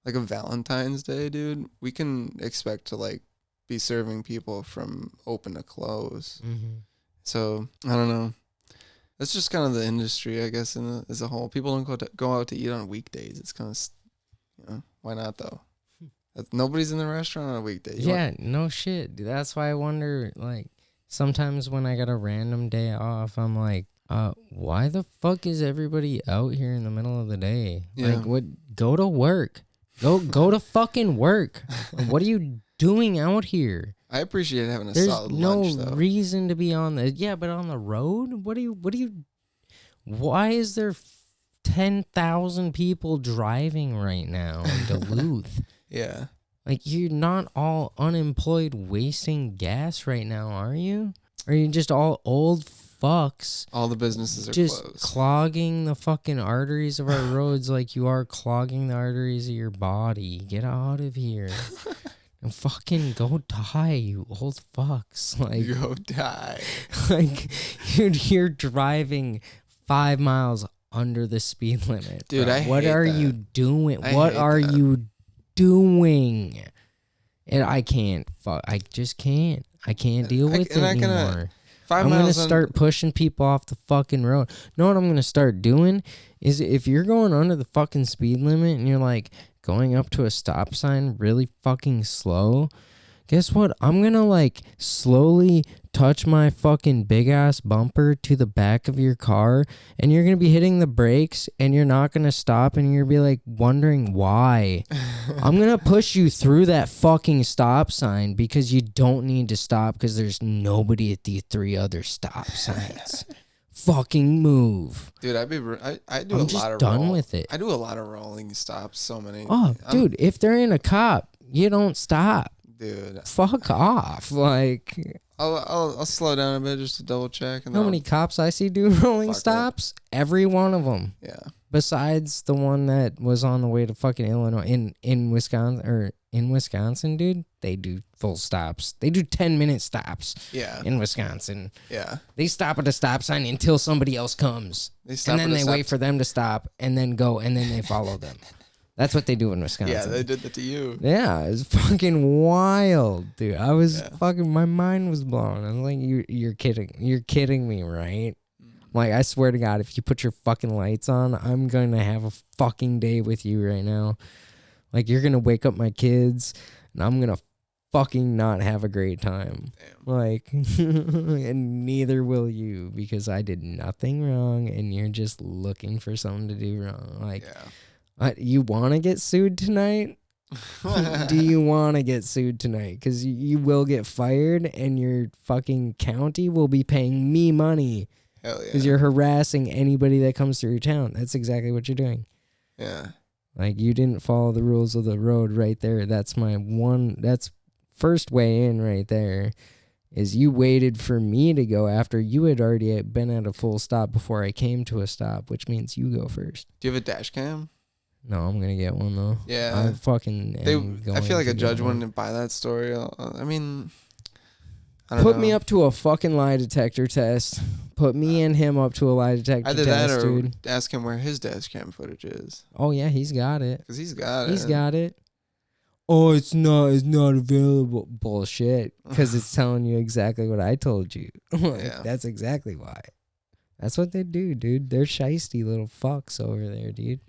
Like, a Valentine's Day, dude, we can expect to, like, be serving people from open to close. Mm-hmm. So, I don't know. That's just kind of the industry, I guess, as a whole. People don't go out to eat on weekdays. It's kind of, why not though? Nobody's in the restaurant on a weekday. No shit. Dude, that's why I wonder, like, sometimes when I got a random day off, I'm like, why the fuck is everybody out here in the middle of the day? Yeah. Like, go to work. Go to fucking work. What are you doing out here? I appreciate having a solid lunch, though. There's no reason to be on but on the road? Why is there 10,000 people driving right now in Duluth? Yeah. Like, you're not all unemployed wasting gas right now, are you? Or are you just all old fucks? All the businesses are just closed. Clogging the fucking arteries of our roads like you are clogging the arteries of your body. Get out of here. And fucking go die, you old fucks. Like, go die. Like, you're driving 5 miles under the speed limit. Dude, bro. What are you doing? What are you doing? And I just can't. I can't deal with it anymore. I'm going to start pushing people off the fucking road. Know what I'm going to start doing is if you're going under the fucking speed limit and you're like going up to a stop sign really fucking slow, guess what? I'm going to like slowly touch my fucking big ass bumper to the back of your car and you're going to be hitting the brakes and you're not going to stop and you're going to be like wondering why. I'm going to push you through that fucking stop sign because you don't need to stop because there's nobody at the 3 other stop signs. fucking move. Dude, I do I'm a just lot of done with it. I do a lot of rolling stops. So many. Oh, dude, if they're in a cop, you don't stop. Dude, Fuck off. Like, I'll slow down a bit just to double check. And how many cops I see do rolling stops? Every one of them. Yeah. Besides the one that was on the way to fucking Illinois in Wisconsin, dude, they do full stops. They do 10-minute stops. Yeah. In Wisconsin. Yeah. They stop at a stop sign until somebody else comes. And then they wait for them to stop and then go and then they follow them. That's what they do in Wisconsin. Yeah, they did that to you. Yeah, it's fucking wild, dude. I was fucking, my mind was blown. I was like, you're kidding. You're kidding me, right? Like, I swear to God, if you put your fucking lights on, I'm going to have a fucking day with you right now. Like, you're going to wake up my kids, and I'm going to fucking not have a great time. Damn. Like, and neither will you, because I did nothing wrong, and you're just looking for something to do wrong. Like, you want to get sued tonight? Do you want to get sued tonight? Because you will get fired, and your fucking county will be paying me money. Hell yeah. Because you're harassing anybody that comes through your town. That's exactly what you're doing. Yeah. Like, you didn't follow the rules of the road right there. That's that's first way in right there, is you waited for me to go after you had already been at a full stop before I came to a stop, which means you go first. Do you have a dash cam? No, I'm going to get one, though. Yeah. I feel like a judge wouldn't buy that story. I mean, I don't know. Put me up to a fucking lie detector test. Put me and him up to a lie detector test, that or dude. Ask him where his dash cam footage is. Oh, yeah, he's got it. Because he's got it. He's got it. Oh, it's not available. Bullshit. Because it's telling you exactly what I told you. That's exactly why. That's what they do, dude. They're shiesty little fucks over there, dude.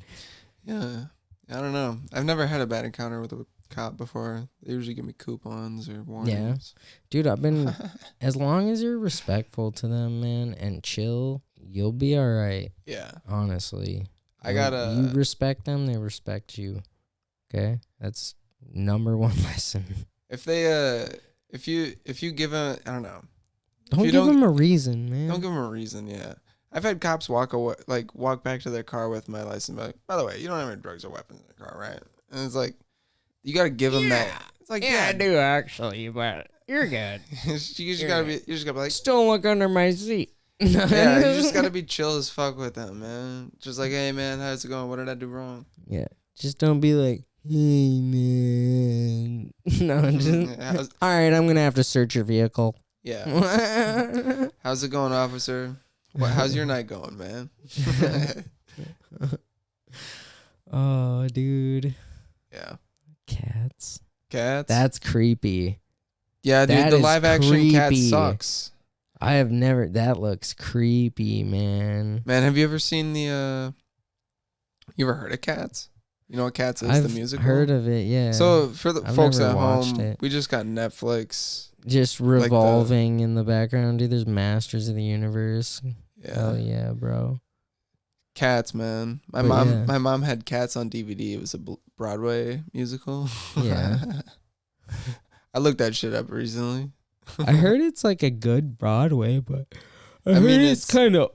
Yeah. I don't know. I've never had a bad encounter with a cop before. They usually give me coupons or warnings. Yeah. Dude, I've been, as long as you're respectful to them, man, and chill, you'll be all right. Yeah. Honestly. You respect them, they respect you. Okay? That's number one lesson. If they, if you give a, I don't know. Don't give them a reason, man. Don't give them a reason, yeah. I've had cops walk back to their car with my license. Like, by the way, you don't have any drugs or weapons in the car, right? And it's like, you got to give them that. It's like, I do actually, but you're good. you just gotta be like, still look under my seat. Yeah, you just gotta be chill as fuck with them, man. Just like, hey man, how's it going? What did I do wrong? Yeah, just don't be like, hey man. No, just all right. I'm gonna have to search your vehicle. Yeah. How's it going, officer? How's your night going, man? Oh, dude. Yeah. Cats. That's creepy. Yeah, dude, that the live action cat sucks. I have never. That looks creepy, man. Man, have you ever seen the? You ever heard of Cats? You know what Cats is? The musical. I've heard of it. Yeah. So for the folks at home, we just got Netflix. Just revolving in the background, dude. There's Masters of the Universe. Yeah. Hell yeah, bro. Cats, man. My mom had Cats on DVD. It was a Broadway musical. Yeah. I looked that shit up recently. I heard it's like a good Broadway, but I mean it's kind of.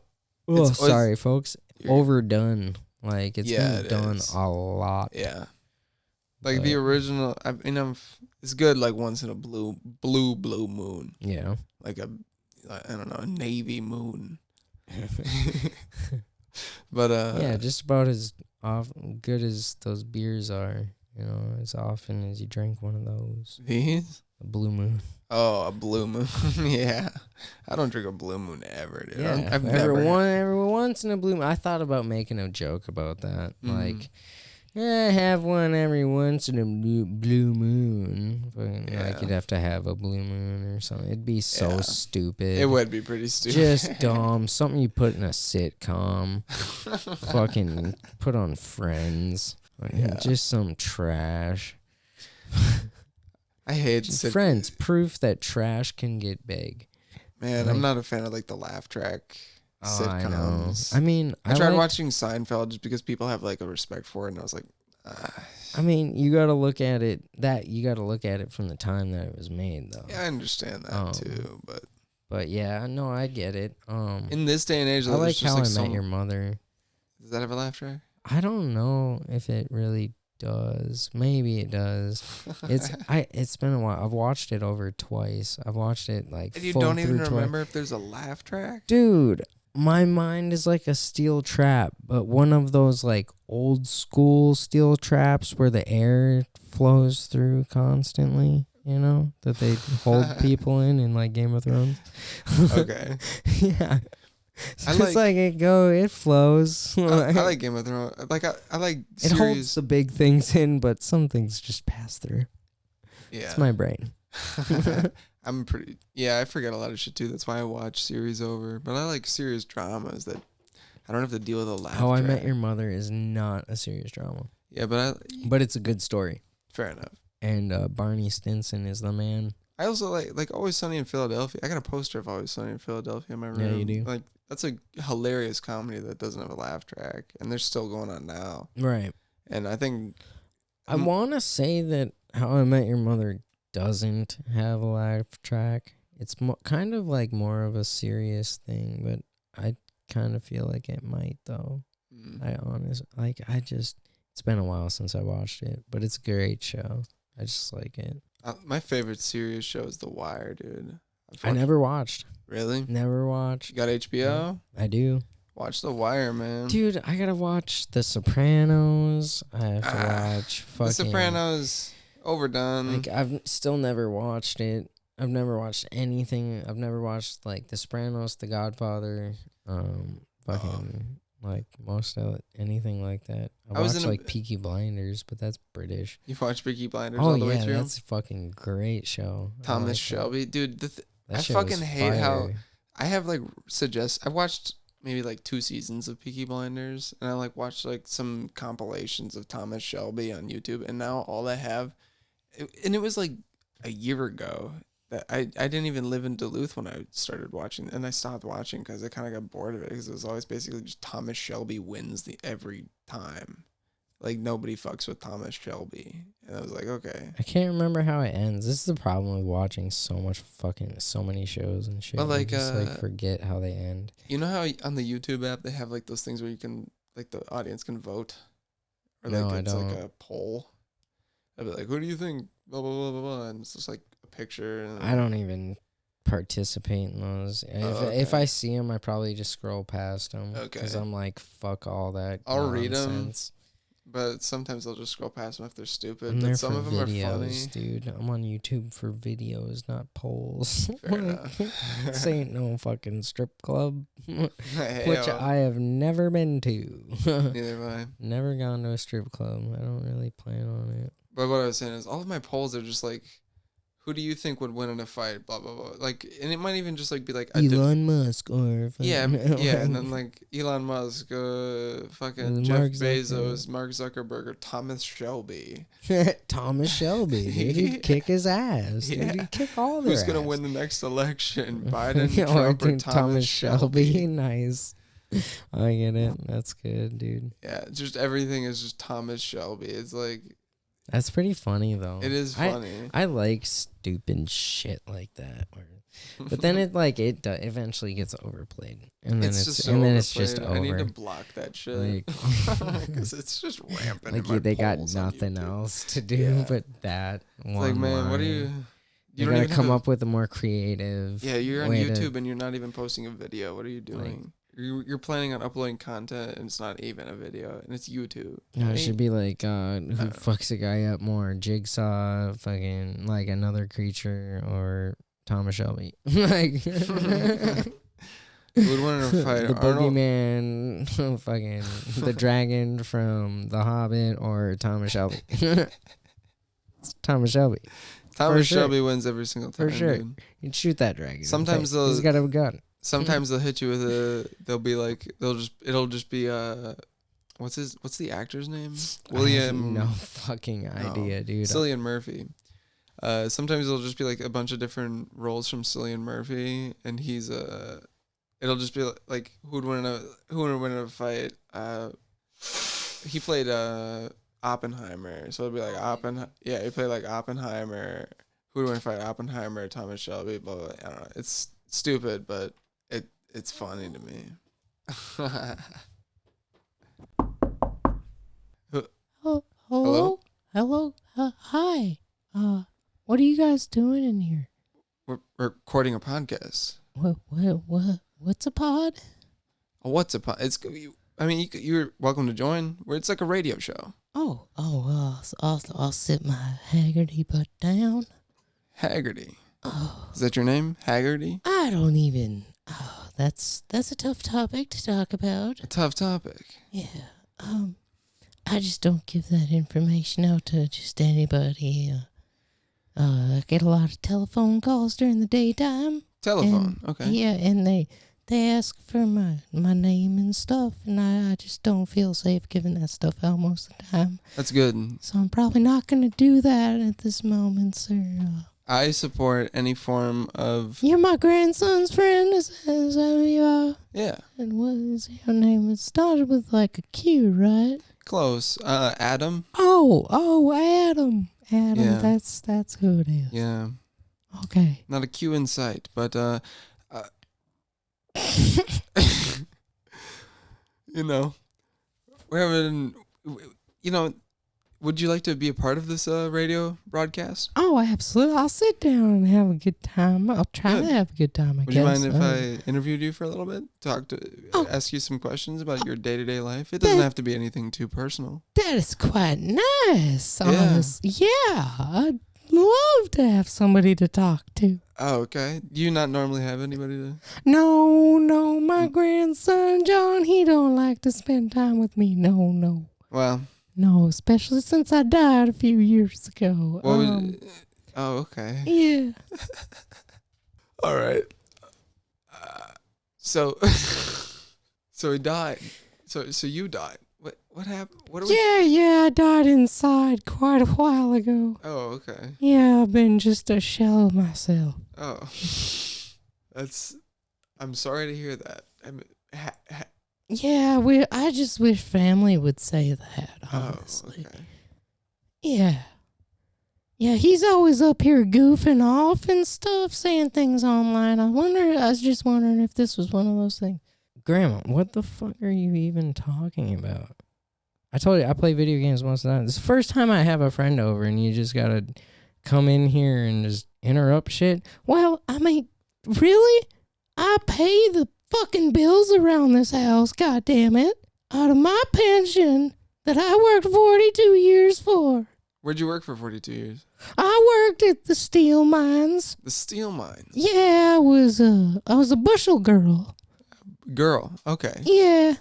Oh, sorry, folks. Overdone. Like it's been done a lot. Yeah. Like the original. I mean, it's good. Like once in a blue moon. Yeah. Like I don't know, a navy moon. But yeah, just about as good as those beers are. You know, as often as you drink one of those. These? A blue moon. Oh, a blue moon. Yeah. I don't drink a blue moon ever, dude. Yeah, every once in a blue moon. I thought about making a joke about that. Like, have one every once in a blue moon. But, like, you'd have to have a blue moon or something. It'd be so stupid. It would be pretty stupid. Just dumb. Something you put in a sitcom. Fucking put on Friends. Just some trash. I hate Friends. Proof that trash can get big. Man, I'm not a fan of like the laugh track sitcoms. I mean, I tried watching Seinfeld just because people have like a respect for it, and I was like, I mean, you got to look at it. You got to look at it from the time that it was made, though. Yeah, I understand that too, but But yeah, no, I get it. In this day and age, I though, like there's How just I like Met Your Mother. Does that have a laugh track? I don't know if it really does. Maybe it does. It's been a while. I've watched it over twice. I've watched it like And you full don't even through remember if there's a laugh track? Dude, my mind is like a steel trap, but one of those like old school steel traps where the air flows through constantly, you know, that they hold people in like Game of Thrones. Okay. Yeah. So it's like it flows. I like Game of Thrones. Like I like it holds the big things in, but some things just pass through. Yeah. It's my brain. I forget a lot of shit too. That's why I watch series over. But I like serious dramas that I don't have to deal with a laugh How I track. Met Your Mother is not a serious drama. Yeah, but it's a good story. Fair enough. And Barney Stinson is the man. I also like Always Sunny in Philadelphia. I got a poster of Always Sunny in Philadelphia in my room. Yeah, you do. Like that's a hilarious comedy that doesn't have a laugh track, and they're still going on now. Right. And I think I want to say that How I Met Your Mother doesn't have a laugh track. It's kind of like more of a serious thing, but I kind of feel like it might though. It's been a while since I watched it, but it's a great show. I just like it. My favorite serious show is The Wire, dude. I never watched. Really? Never watched. You got HBO? I do. Watch The Wire, man. Dude, I gotta watch The Sopranos. I have to watch fucking... The Sopranos, overdone. Like, I've still never watched it. I've never watched anything. I've never watched, like, The Sopranos, The Godfather, like, most of it, anything like that. I watched, like, Peaky Blinders, but that's British. You watched Peaky Blinders all the way through? That's a fucking great show. Thomas Shelby. Dude, I fucking hate how... I have, like, I watched maybe, like, 2 seasons of Peaky Blinders, and I, like, watched, like, some compilations of Thomas Shelby on YouTube, and now all I have... And it was, like, a year ago... I didn't even live in Duluth when I started watching, and I stopped watching because I kind of got bored of it because it was always basically just Thomas Shelby wins every time. Like, nobody fucks with Thomas Shelby. And I was like, okay. I can't remember how it ends. This is the problem with watching so many shows and shit. But like, you just forget how they end. You know how on the YouTube app they have like those things where you can, like, the audience can vote? Or like no, it's like a poll. I'd be like, who do you think? Blah, blah, blah, blah, blah. And it's just like a picture. And I don't even participate in those. If I see them, I probably just scroll past them. Okay. Because I'm like, fuck all that. I'll read them. But sometimes I'll just scroll past them if they're stupid. But some of them are funny. Dude, I'm on YouTube for videos, not polls. Fair enough. This ain't no fucking strip club, which I have never been to. Neither have I. Never gone to a strip club. I don't really plan on it. But what I was saying is, all of my polls are just like, who do you think would win in a fight? Blah, blah, blah. Like, and it might even just like be like Elon Musk or yeah, and then like Elon Musk, fucking Jeff Bezos, Mark Zuckerberg, or Thomas Shelby. Thomas Shelby, dude, he'd kick his ass. Yeah. Dude, he'd kick all their Who's gonna win the next election? Biden, Trump, or Thomas Shelby? Nice. I get it. That's good, dude. Yeah, just everything is just Thomas Shelby. It's like. That's pretty funny, though. It is funny. I like stupid shit like that. But then it eventually gets overplayed. And then it's just over. I need to block that shit. Because it's just rampant. Like, they got nothing else to do but that one. Like, man, what do you... You gotta come up with a more creative... Yeah, you're on YouTube and you're not even posting a video. What are you doing? You're planning on uploading content and it's not even a video and it's YouTube. No, it should be like who fucks a guy up more, Jigsaw, fucking like Another Creature, or Thomas Shelby. Like who would want to fight the boogeyman, fucking the dragon from The Hobbit, or Thomas Shelby. It's Thomas Shelby. Thomas Shelby wins every single time. For sure, dude. You'd shoot that dragon. Sometimes he's got a gun. Sometimes they'll hit you with it'll just be what's the actor's name? William. No fucking idea, dude. Cillian Murphy. Sometimes it'll just be like a bunch of different roles from Cillian Murphy, and he's it'll just be like who would win in a fight. He played Oppenheimer, so it'll be like Oppenheimer. Yeah, he played like Oppenheimer. Who would win in a fight? Oppenheimer, Thomas Shelby, blah blah. I don't know. It's stupid, but it's funny to me. Hello? Hello? Hi. What are you guys doing in here? We're recording a podcast. What's a pod? What's a pod? You're welcome to join. It's like a radio show. I'll sit my Haggerty butt down. Haggerty. Oh. Is that your name? Haggerty? I don't even. Oh, that's a tough topic to talk about. A tough topic. Yeah. I just don't give that information out to just anybody. I get a lot of telephone calls during the daytime. Telephone, okay. Yeah, and they ask for my name and stuff, and I just don't feel safe giving that stuff out most of the time. That's good. So I'm probably not going to do that at this moment, sir. I support any form of... You're my grandson's friend? Is that who you are? Yeah. And what is your name? It started with like a Q, right? Close. Adam? Oh, Adam. Adam, Yeah. That's who it is. Yeah. Okay. Not a Q in sight, but we're having, would you like to be a part of this radio broadcast? Oh, absolutely. I'll sit down and have a good time. I'll try to have a good time, I Would guess. you mind if I interviewed you for a little bit? Ask you some questions about your day-to-day life? It doesn't have to be anything too personal. That is quite nice. Yeah. Yeah, I'd love to have somebody to talk to. Oh, okay. Do you not normally have anybody to... No, my grandson, John, he don't like to spend time with me. No. Well... No, especially since I died a few years ago. Oh, okay. Yeah. All right. So he died. So you died. What happened? Yeah, I died inside quite a while ago. Oh, okay. Yeah, I've been just a shell of myself. Oh. I'm sorry to hear that. Yeah, I just wish family would say that, honestly. Oh, okay. Yeah. Yeah, he's always up here goofing off and stuff, saying things online. I was just wondering if this was one of those things. Grandma, what the fuck are you even talking about? I told you, I play video games most of the time. It's the first time I have a friend over and you just gotta come in here and just interrupt shit. Well, I mean, really? I pay the fucking bills around this house, goddammit, out of my pension that I worked 42 years for. Where'd you work for 42 years? I worked at the steel mines. The steel mines? Yeah, I was a bushel girl. Girl, okay. Yeah.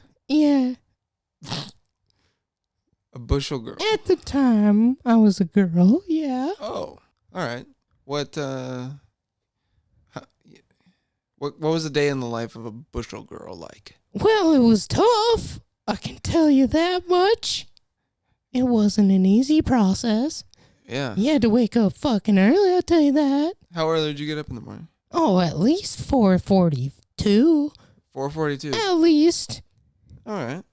A bushel girl. At the time, I was a girl, yeah. Oh, all right. What was a day in the life of a bushel girl like? Well, it was tough. I can tell you that much. It wasn't an easy process. Yeah. You had to wake up fucking early, I'll tell you that. How early did you get up in the morning? Oh, at least 4:42. 4:42. At least. All right.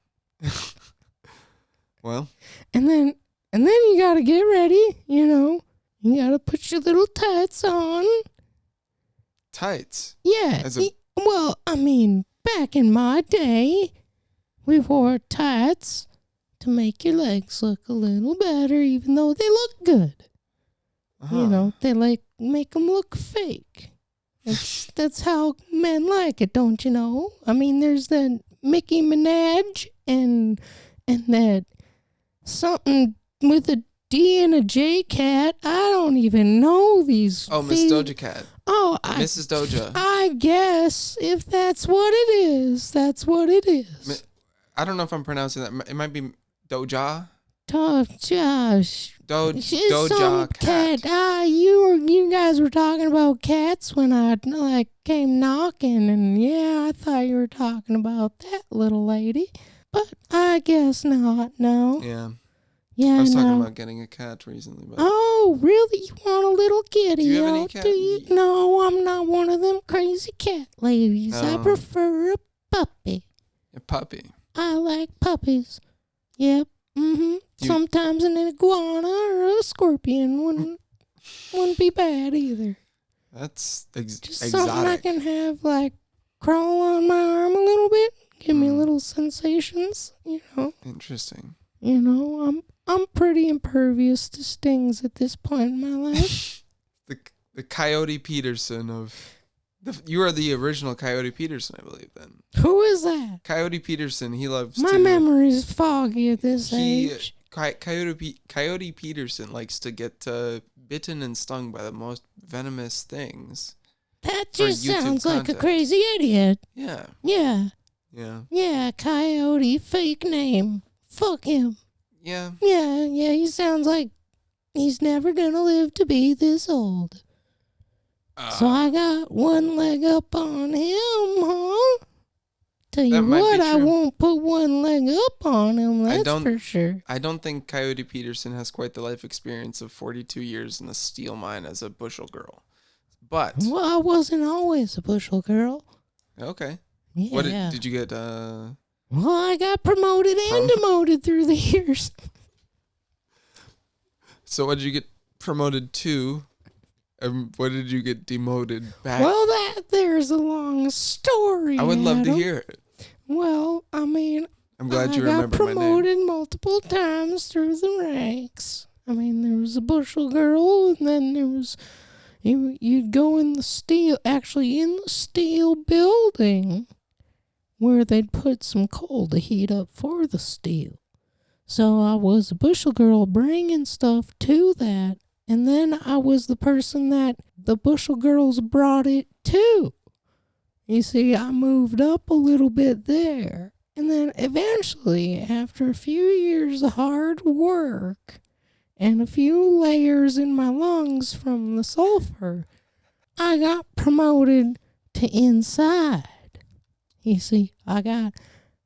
Well. And then you gotta get ready, You gotta put your little tights on. Tights? Yeah. Well, I mean, back in my day, we wore tights to make your legs look a little better, even though they look good. Uh-huh. They make them look fake. That's how men like it, don't you know? I mean, there's that Mickey Minaj and that something with a D and a J cat. I don't even know these. Oh, Miss Doja Cat. Oh, Mrs. Doja. I guess if that's what it is, that's what it is. I don't know if I'm pronouncing that. It might be Doja. Doja. Doja Cat. You guys were talking about cats when I came knocking, and yeah, I thought you were talking about that little lady, but I guess not. No. Yeah. Yeah. I was talking about getting a cat recently. But oh, really? You want a little kitty? Do you have any cat? No, I'm not one of them crazy cat ladies. I prefer a puppy. A puppy. I like puppies. Yep. Mm-hmm. Sometimes an iguana or a scorpion wouldn't be bad either. That's Just exotic. something I can have, like, crawl on my arm a little bit, give me little sensations, you know. Interesting. You know, I'm pretty impervious to stings at this point in my life. The Coyote Peterson of... You are the original Coyote Peterson, I believe, then. Who is that? Coyote Peterson, he loves My memory's foggy at this age. Coyote Peterson likes to get bitten and stung by the most venomous things. That just sounds like a crazy idiot. Yeah. Yeah. Yeah. Yeah, Coyote, fake name. Fuck him. Yeah. Yeah, he sounds like he's never gonna live to be this old. So I got one leg up on him, huh? Tell you what, I won't put one leg up on him, that's for sure. I don't think Coyote Peterson has quite the life experience of 42 years in a steel mine as a bushel girl. But... Well, I wasn't always a bushel girl. Okay. Yeah. What did you get? Well, I got promoted and demoted through the years. So what did you get promoted to? What did you get demoted back? Well, there's a long story. I would love to hear it. Well, I mean, I'm glad you remember my name. I got promoted multiple times through the ranks. I mean, there was a bushel girl, and then there was... You'd go in the steel building where they'd put some coal to heat up for the steel. So I was a bushel girl bringing stuff to that. And then I was the person that the bushel girls brought it to. You see, I moved up a little bit there. And then eventually, after a few years of hard work and a few layers in my lungs from the sulfur, I got promoted to inside. You see,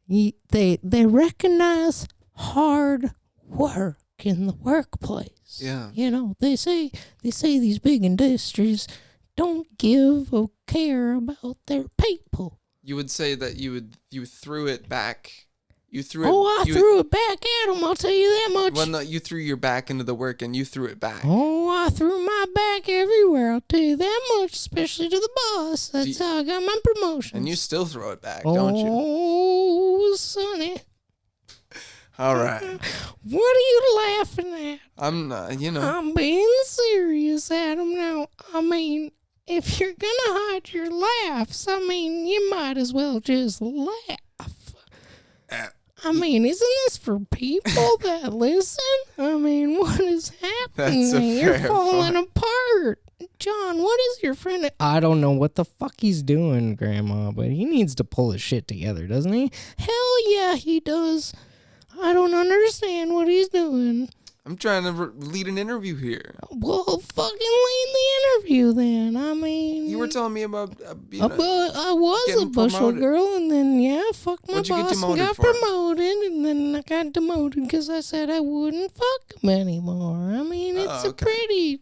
they recognize hard work in the workplace. Yeah. You know, they say these big industries don't give a care about their people. You would say that you threw it back. I threw it back at them, I'll tell you that much. Well, no, you threw your back into the work and you threw it back. Oh, I threw my back everywhere, I'll tell you that much, especially to the boss. That's how I got my promotion. And you still throw it back, don't you? Oh, sonny. All right. What are you laughing at? I'm not, I'm being serious, Adam. Now, I mean, if you're going to hide your laughs, I mean, you might as well just laugh. I mean, isn't this for people that listen? I mean, what is happening? You're falling apart. John, what is your friend? I don't know what the fuck he's doing, Grandma, but he needs to pull his shit together, doesn't he? Hell yeah, he does. I don't understand what he's doing. I'm trying to lead an interview here. Well, fucking lead the interview then. I mean... You were telling me about I was a bushel girl, and then, fuck my boss and got promoted, and then I got demoted because I said I wouldn't fuck him anymore. I mean, it's a pretty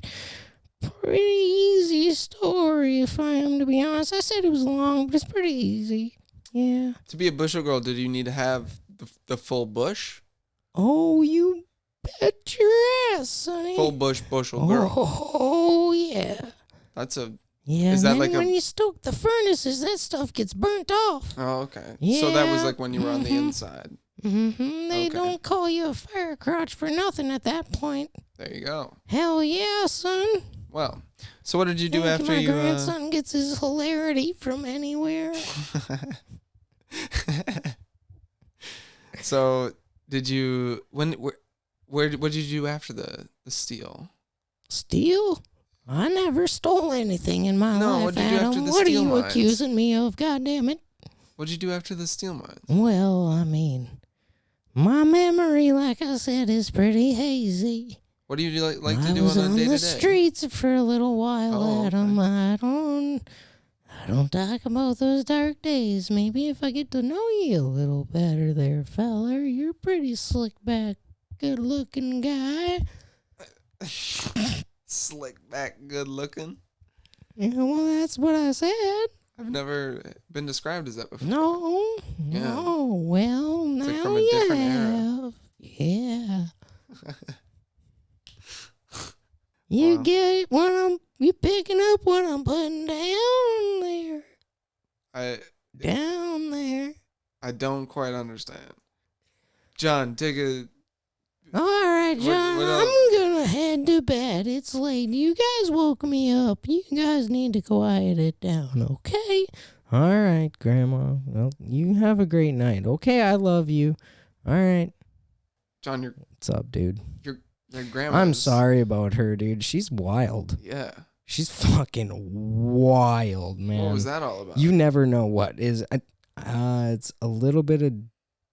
easy story, if I am to be honest. I said it was long, but it's pretty easy. Yeah. To be a bushel girl, did you need to have the full bush? Oh, you bet your ass, sonny. Full bushel girl. Oh, yeah. That's a... Yeah, is that like when you stoke the furnaces, that stuff gets burnt off. Oh, okay. Yeah. So that was like when you were on the inside. Mm-hmm. They don't call you a fire crotch for nothing at that point. There you go. Hell yeah, son. Well, so what did you do after my grandson gets his hilarity from anywhere. So, did you what did you do after the steal? Steal? I never stole anything in my life. No, what did you do after the What steel are you mines? accusing me of? God damn it! What did you do after the steel mines? Well, I mean, my memory, like I said, is pretty hazy. What do you like to do on a day-to-day? I was on the streets for a little while, Adam. Okay. I don't talk about those dark days. Maybe if I get to know you a little better there, feller. You're a pretty slick back, good-looking guy. Slick back, good-looking? Yeah, well, that's what I said. I've never been described as that before. No. Well, it's now like from a different era. Yeah. You get when I'm You picking up what I'm putting down there? Down there. I don't quite understand. John, take a... All right, John, I'm gonna head to bed. It's late. You guys woke me up. You guys need to quiet it down, okay? All right, Grandma. Well, you have a great night. Okay, I love you. All right. John, what's up, dude? Your grandma. I'm sorry about her, dude. She's wild. Yeah. She's fucking wild, man. What was that all about? You never know what is. It's a little bit of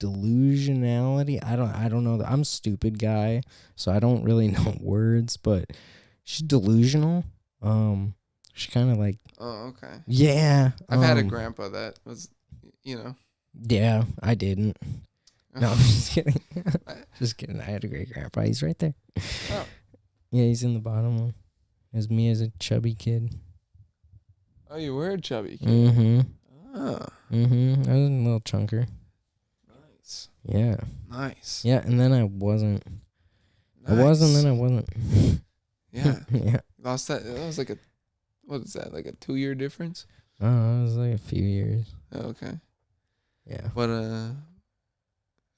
delusionality. I don't know. I'm a stupid guy, so I don't really know words, but she's delusional. She kind of like... Oh, okay. Yeah. I've had a grandpa that was, you know. Yeah, I didn't. No, I'm just kidding. Just kidding. I had a great grandpa. He's right there. Oh. Yeah, he's in the bottom one. It was me as a chubby kid. Oh, you were a chubby kid? Mm-hmm. Oh. Mm-hmm. I was a little chunker. Nice. Yeah. Nice. Yeah, and then I wasn't. Nice. I was, and then I wasn't. Yeah. Yeah. Lost that. That was like a... What is that? Like a 2-year difference? Oh, it was like a few years. Oh, okay. Yeah. But,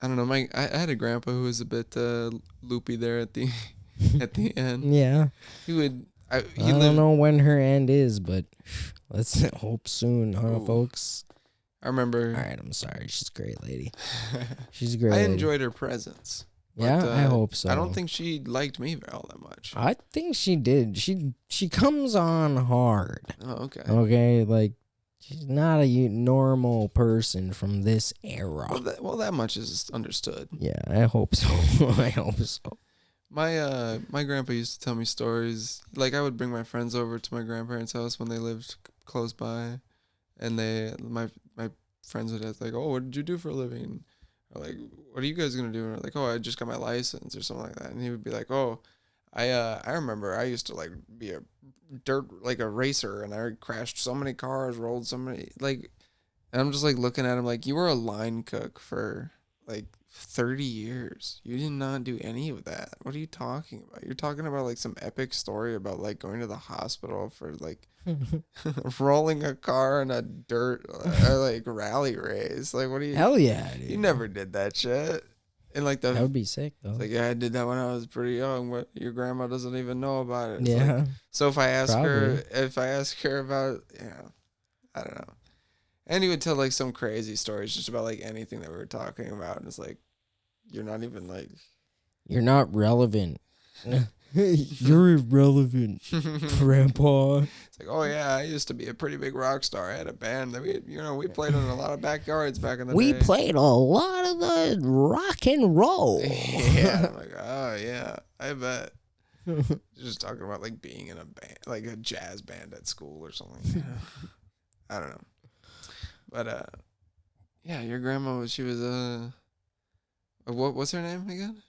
I don't know. I had a grandpa who was a bit loopy there at the at the end. Yeah. He would... I don't know when her end is, but let's hope soon, huh, folks? I remember... All right, I'm sorry. She's a great lady. She's a great lady. I enjoyed her presence. Yeah, but, I hope so. I don't think she liked me all that much. I think she did. She comes on hard. Oh, okay. Okay, like, she's not a normal person from this era. Well, that much is understood. Yeah, I hope so. I hope so. My grandpa used to tell me stories. Like, I would bring my friends over to my grandparents' house when they lived close by, and my friends would ask, like, "Oh, what did you do for a living?" Or like, "What are you guys gonna do?" And I'm like, "Oh, I just got my license," or something like that. And he would be like, "Oh, I remember I used to like be a racer, and I crashed so many cars, rolled so many like," and I'm just like looking at him like, "You were a line cook for like 30 years. You did not do any of that. What are you talking about? You're talking about like some epic story about like going to the hospital for like rolling a car in a dirt like rally race. Like, what do you... Hell yeah, dude. You never did that shit." And like that would be sick though. Like, yeah, I did that when I was pretty young, but your grandma doesn't even know about it. It's yeah. Like, so if I ask her about, I don't know. And he would tell like some crazy stories just about like anything that we were talking about, and it's like, you're not even like... You're not relevant. You're irrelevant, Grandpa. It's like, oh yeah, I used to be a pretty big rock star. I had a band that we played in a lot of backyards back in the day. We played a lot of the rock and roll. Yeah, I'm like, oh yeah, I bet. Just talking about like being in a band, like a jazz band at school or something. I don't know. But yeah, your grandma she was what's her name again?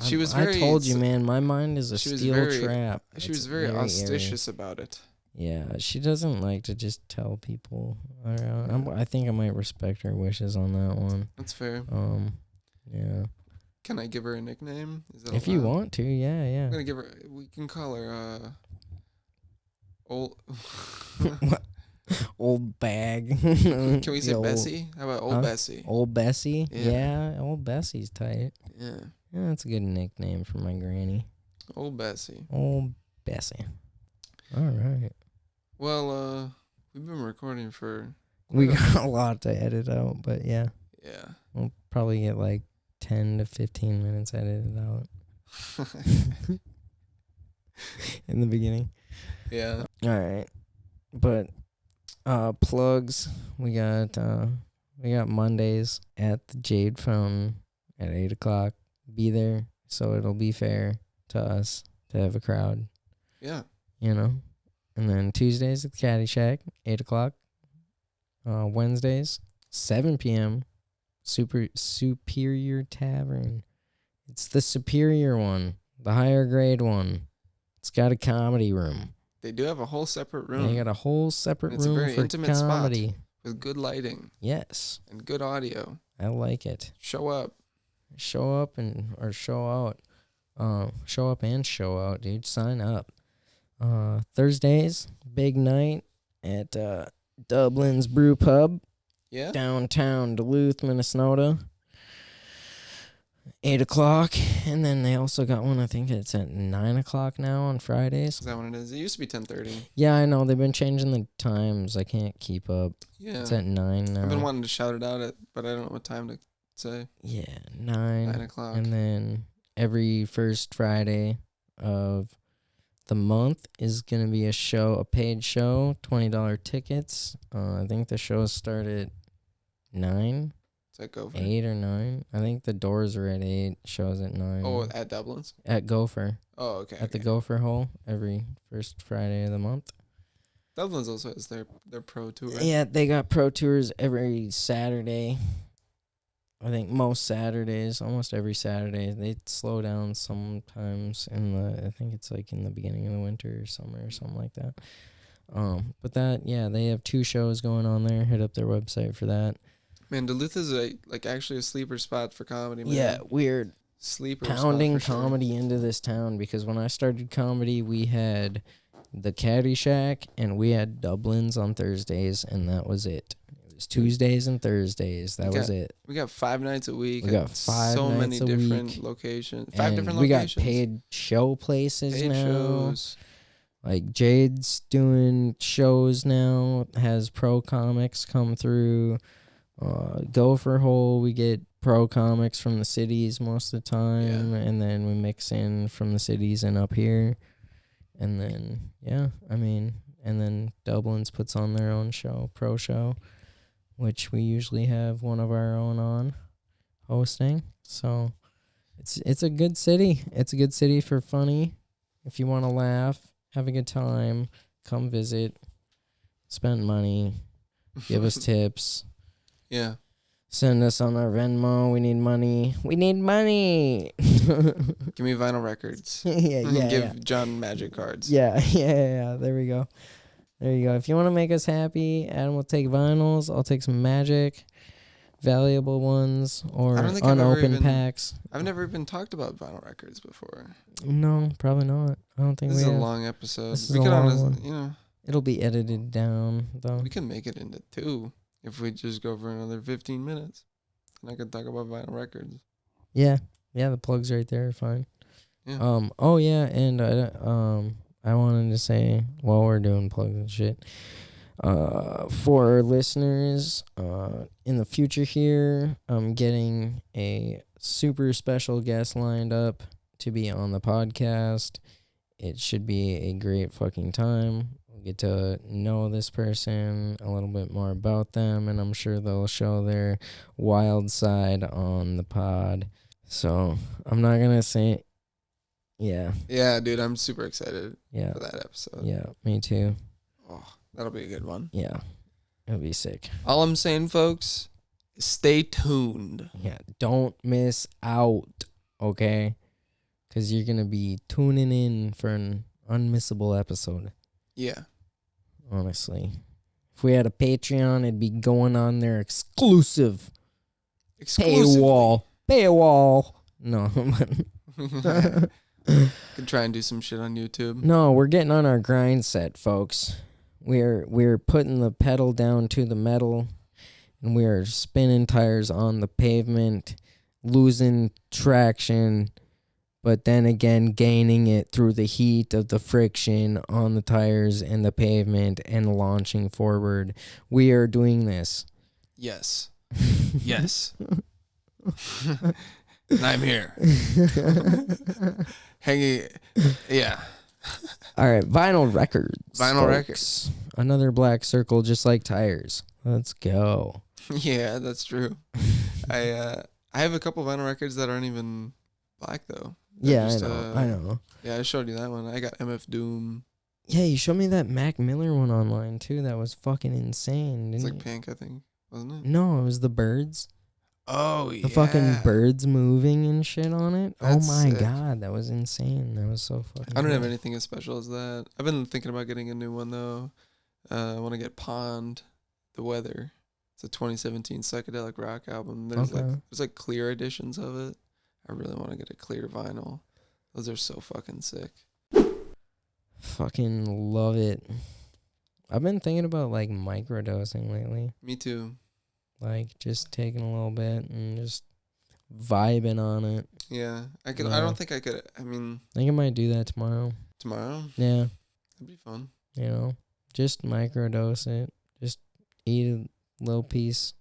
She was very... I told you, man, my mind is a steel trap. She was very auspicious about it. Yeah, she doesn't like to just tell people around. I think I might respect her wishes on that one. That's fair. Yeah. Can I give her a nickname? Is that if you want to, yeah. I'm gonna give her... We can call her old... Old bag. Can we say Bessie? How about Old Bessie? Old Bessie? Yeah, Old Bessie's tight. Yeah. Yeah, that's a good nickname for my granny. Old Bessie. Old Bessie. All right. Well, we've been recording for... We got a lot to edit out, but yeah. Yeah. We'll probably get like 10 to 15 minutes edited out. In the beginning. Yeah. All right. But plugs, we got Mondays at the Jade Fountain at 8:00. Be there, so it'll be fair to us to have a crowd. Yeah. And then Tuesdays at the Caddy Shack, 8:00. Wednesdays, 7 p.m. Superior Tavern. It's the superior one, the higher grade one. It's got a comedy room. They do have a whole separate room. They got a whole separate room for comedy. It's a very intimate spot with good lighting. Yes. And good audio. I like it. Show up. Show up or show out. Show up and show out, dude. Sign up. Thursdays, big night at Dublin's Brew Pub. Yeah. Downtown Duluth, Minnesota. 8 o'clock. And then they also got one, I think it's at 9 o'clock now on Fridays. Is that what it is? It used to be 10:30. Yeah, I know. They've been changing the times. I can't keep up. Yeah. It's at 9 now. I've been wanting to shout it out, but I don't know what time to say. Yeah, 9. 9 o'clock. And then every first Friday of the month is going to be a paid show, $20 tickets. I think the shows start at 9. Is that Gopher? 8 or 9. I think the doors are at 8, shows at 9. Oh, at Dublin's? At Gopher. Oh, okay. At the Gopher Hole every first Friday of the month. Dublin's also has their pro tour. Yeah, they got pro tours every Saturday. I think most Saturdays, almost every Saturday. They slow down sometimes I think it's like in the beginning of the winter or summer or something like that. But they have 2 shows going on there. Hit up their website for that. Man, Duluth is actually a sleeper spot for comedy, man. Yeah, weird. Sleeper Pounding spot for comedy sure. into this town, because when I started comedy, we had the Caddyshack and we had Dublin's on Thursdays, and that was it. It was Tuesdays and Thursdays. That was it. We got 5 nights a week. We got 5 so nights many a different week. locations. 5 And different we locations. got paid show places Paid now. shows. Like Jade's doing shows now, has pro comics come through. Gopher Hole, we get pro comics from the cities most of the time, and then we mix in from the cities and up here. And then, and then Dublin's puts on their own show, pro show, which we usually have one of our own on hosting. So it's a good city. It's a good city for funny. If you want to laugh, have a good time, come visit, spend money, give us tips. Yeah. Send us on our Venmo. We need money. We need money. Give me vinyl records. Yeah. Give John magic cards. Yeah. There we go. If you want to make us happy, Adam will take vinyls. I'll take some magic, valuable ones, or unopened packs. I've never even talked about vinyl records before. No, probably not. I don't think this we is have. a long episode. This is We a could long one. know. It'll be edited down, though. We can make it into 2 if we just go for another 15 minutes. And I could talk about vinyl records. Yeah, the plugs right there are fine. Yeah. Oh yeah, and I wanted to say, while we're doing plugs and shit, for our listeners, in the future here, I'm getting a super special guest lined up to be on the podcast. It should be a great fucking time. We'll get to know this person, a little bit more about them, and I'm sure they'll show their wild side on the pod. So I'm not going to say... Yeah. Yeah, dude, I'm super excited for that episode. Yeah, me too. Oh, that'll be a good one. Yeah, it'll be sick. All I'm saying, folks, is stay tuned. Yeah, don't miss out, okay? Because you're going to be tuning in for an unmissable episode. Yeah. Honestly. If we had a Patreon, it'd be going on there exclusive. Paywall. No. Could try and do some shit on YouTube. No, we're getting on our grind set, folks. We're putting the pedal down to the metal, and we are spinning tires on the pavement, losing traction, but then again gaining it through the heat of the friction on the tires and the pavement and launching forward. We are doing this. Yes. Yes. And I'm here. Hanging. Yeah. All right, vinyl records. Vinyl records. Another black circle just like tires. Let's go. Yeah, that's true. I have a couple vinyl records that aren't even black though. They're I know. Yeah, I showed you that one. I got MF Doom. Yeah, you showed me that Mac Miller one online too. That was fucking insane. It's Didn't like pink, I think, wasn't it? No, it was the birds. Oh yeah. The fucking birds moving and shit on it. That's oh my sick. god, that was insane. That was so fucking I don't have cool. anything as special as that. I've been thinking about getting a new one though. I want to get Pond, The Weather. It's a 2017 psychedelic rock album. There's like clear editions of it. I really want to get a clear vinyl. Those are so fucking sick. Fucking love it. I've been thinking about like microdosing lately. Me too. Like just taking a little bit and just vibing on it. Yeah, I could. Yeah. I don't think I could. I mean, I think I might do that tomorrow. tomorrow. Yeah, That'd be fun. you know, just microdose it. Just eat a little piece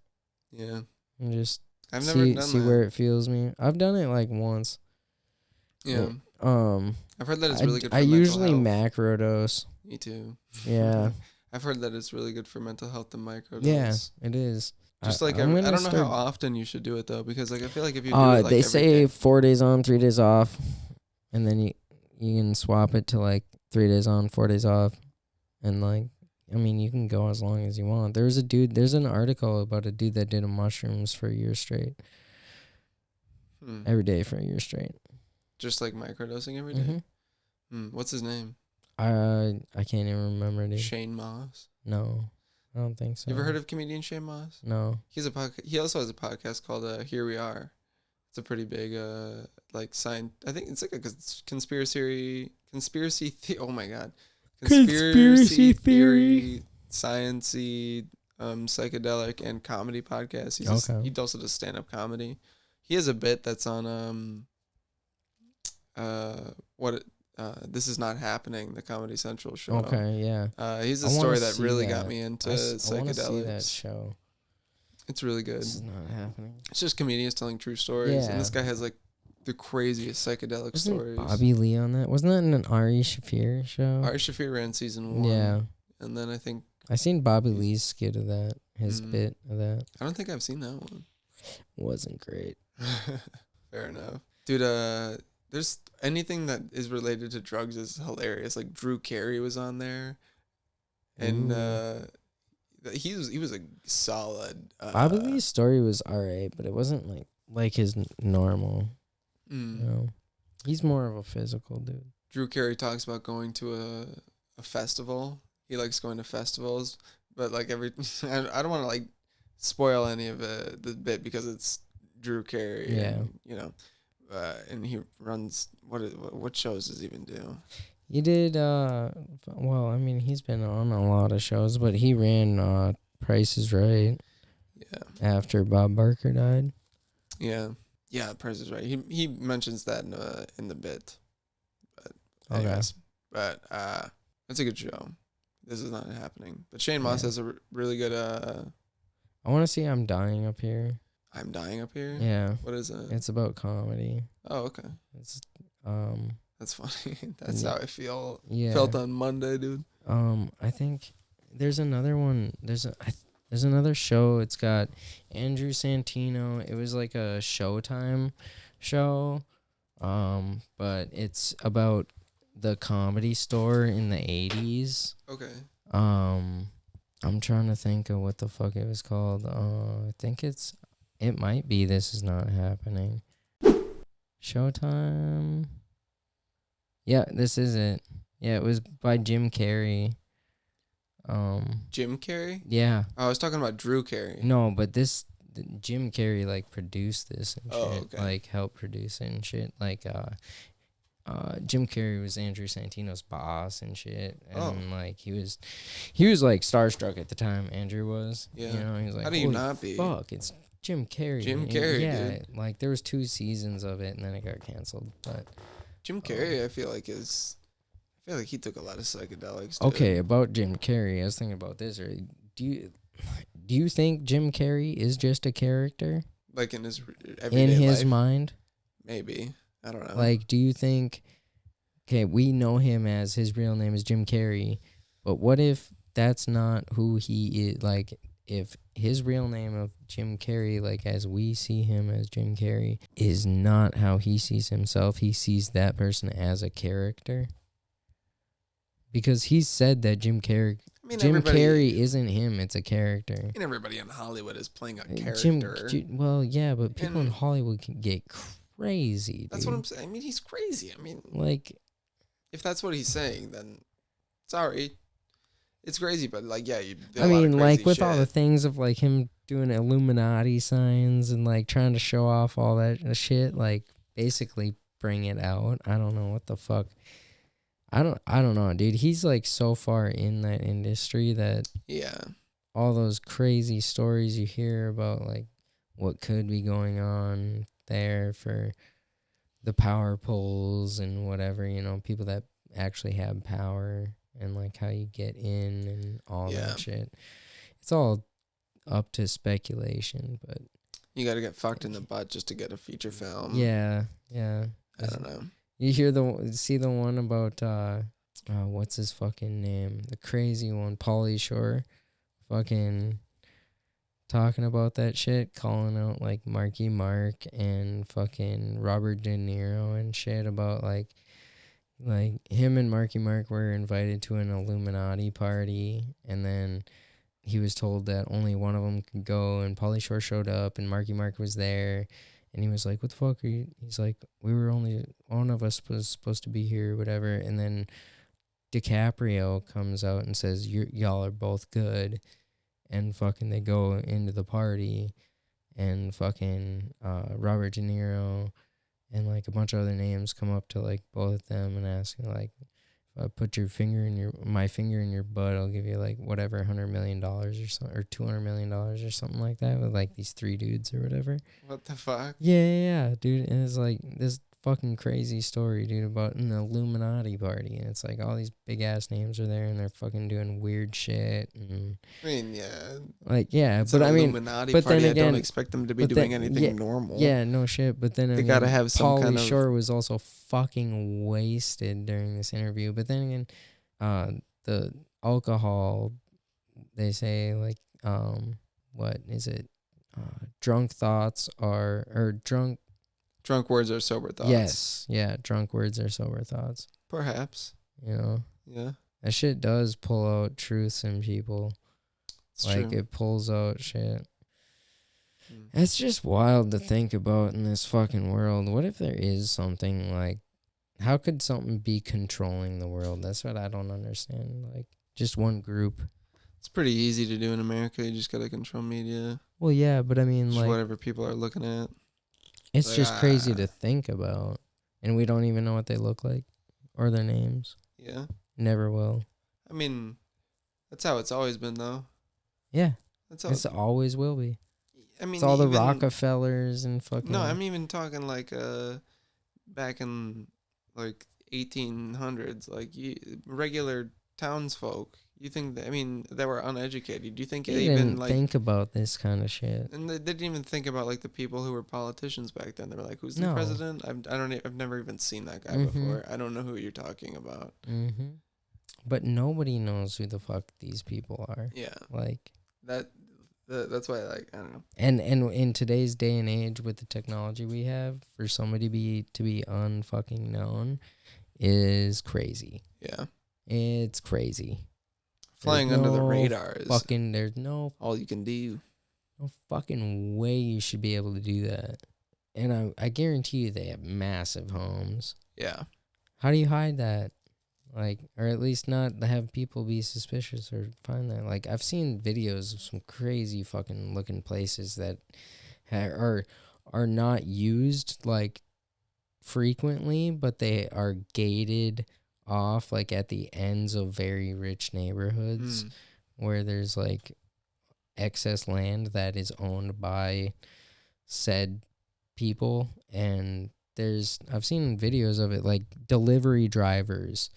Yeah, and just I've never done see that. where it feels me. I've done it like once. Yeah, But, I've heard that it's really good for I mental usually health. macrodose. Me too. Yeah. I've heard that it's really good for mental health and microdose. Yeah, it is. Just like I don't know how often you should do it though, because like I feel like if you do it like they every say day, 4 days on, 3 days off, and then you can swap it to like 3 days on, 4 days off, and like I mean you can go as long as you want. There's an article about a dude that did mushrooms for a year straight, every day for a year straight. Just like microdosing every day. What's his name? I can't even remember, dude. Shane Moss. No, I don't think so. You ever heard of comedian Shane Moss? No. He also has a podcast called Here We Are. It's a pretty big like science. I think it's like a conspiracy oh my god. Conspiracy theory sciencey psychedelic and comedy podcast. He also does stand-up comedy. He has a bit that's on This Is Not Happening, the Comedy Central show. Okay, yeah. He's a story that really got me into psychedelics. I want to see that show. It's really good. This is not happening. It's just comedians telling true stories, and this guy has like the craziest psychedelic stories. Bobby Lee on that? Wasn't that in an Ari Shaffir show? Ari Shaffir ran season 1. Yeah. And then I think I seen Bobby Lee's skit of that, his bit of that. I don't think I've seen that one. Wasn't great. Fair enough. Dude, there's anything that is related to drugs is hilarious. Like Drew Carey was on there. And he was a solid Bobby Lee's story was alright, but it wasn't like his normal. You know? He's more of a physical dude. Drew Carey talks about going to a festival. He likes going to festivals, but like I don't want to like spoil any of the bit because it's Drew Carey. Yeah. And, you know, and he runs what shows does he even do? He did well, I mean, he's been on a lot of shows, but he ran Price is Right. Yeah. After Bob Barker died. Yeah. Yeah, Price is Right. He mentions that in the bit. But anyways, but it's a good show. This Is Not Happening. But Shane Moss has a really good I want to see I'm Dying Up Here. I'm Dying Up Here? Yeah. What is it? It's about comedy. Oh, okay. It's That's funny. That's how I felt on Monday, dude. I think there's another one. There's another show. It's got Andrew Santino. It was like a Showtime show. But it's about the Comedy Store in the 80s. Okay. I'm trying to think of what the fuck it was called. I think it might be This Is Not Happening. Showtime. Yeah, this is it. Yeah, it was by Jim Carrey. Jim Carrey? Yeah. Oh, I was talking about Drew Carey. No, but Jim Carrey like produced this and shit. Okay. Like helped produce it and shit. Like Jim Carrey was Andrew Santino's boss and shit. And like he was like starstruck at the time, Andrew was. Yeah. You know, he was like, how do you not be? Fuck, it's Jim Carrey. Jim Carrey, yeah, dude. like there was 2 seasons of it and then it got canceled. But Jim Carrey, I feel like he took a lot of psychedelics. Dude. Okay, about Jim Carrey, I was thinking about this. Do you think Jim Carrey is just a character? Like in his everyday life? Mind? Maybe. I don't know. Like, do you think? Okay, we know him as his real name is Jim Carrey, but what if that's not who he is? Like, if his real name of Jim Carrey, like as we see him as Jim Carrey, is not how he sees himself, he sees that person as a character. Because he said that Jim Carrey isn't him; it's a character. And everybody in Hollywood is playing a character. Well, yeah, but people in Hollywood can get crazy. Dude. That's what I'm saying. I mean, he's crazy. I mean, like, if that's what he's saying, then sorry, it's crazy. But like, yeah, I mean, like with all the things of like him doing Illuminati signs and like trying to show off all that shit, like basically bring it out. I don't know what the fuck. I don't know, dude. He's like so far in that industry that all those crazy stories you hear about like what could be going on there for the power poles and whatever, people that actually have power and like how you get in and all that shit. It's all up to speculation, but you got to get fucked in the butt just to get a feature film. Yeah. I don't know. You see the one about what's his fucking name? The crazy one, Pauly Shore, fucking talking about that shit, calling out like Marky Mark and fucking Robert De Niro and shit about like him and Marky Mark were invited to an Illuminati party, and then he was told that only one of them could go, and Pauly Shore showed up, and Marky Mark was there, and he was like, "What the fuck are you?" He's like, "We were only one of us was supposed to be here, whatever." And then DiCaprio comes out and says, "Y'all are both good," and fucking they go into the party, and fucking Robert De Niro and like a bunch of other names come up to like both of them and asking like, if I put my finger in your butt, I'll give you like whatever $100 million or something, or $200 million or something like that, with like these three dudes or whatever. What the fuck? Yeah, dude. And it's like this fucking crazy story, dude, about an Illuminati party, and it's like all these big ass names are there, and they're fucking doing weird shit. And I mean, it's but an I mean, Illuminati but party. then again, I don't expect them to be doing anything normal. Yeah, no shit. But then they gotta have some kind of. Pauly Shore was also fucking wasted during this interview. But then again, the alcohol, they say like what is it? Drunk words are sober thoughts. Yes, yeah, drunk words are sober thoughts. Perhaps. Yeah. That shit does pull out truths in people. It's like true. It pulls out shit. It's just wild to think about in this fucking world. What if there is something like, how could something be controlling the world? That's what I don't understand. Like, just one group. It's pretty easy to do in America. You just gotta control media. Well, yeah, but I mean, just like, whatever people are looking at. It's like, just crazy to think about. And we don't even know what they look like or their names. Yeah. Never will. I mean, that's how it's always been, though. Yeah. It always will be. I mean, it's all the Rockefellers and fucking... No, I'm even talking like back in like 1800s, like regular townsfolk. You think that, that were uneducated. Do you think they even like think about this kind of shit? And they didn't even think about like the people who were politicians back then. They were like, "Who's the president?" I've never even seen that guy before. I don't know who you're talking about. Mm-hmm. But nobody knows who the fuck these people are. Yeah, like that's why I don't know. And in today's day and age with the technology we have, for somebody to be unfucking known is crazy. Yeah, it's crazy. Flying under the radar is there's no all you can do. No fucking way you should be able to do that. And I guarantee you they have massive homes. Yeah. How do you hide that? Like, or at least not have people be suspicious or find that. Like, I've seen videos of some crazy fucking looking places that are not used like frequently, but they are gated off like at the ends of very rich neighborhoods where there's like excess land that is owned by said people. And I've seen videos of it, like delivery drivers,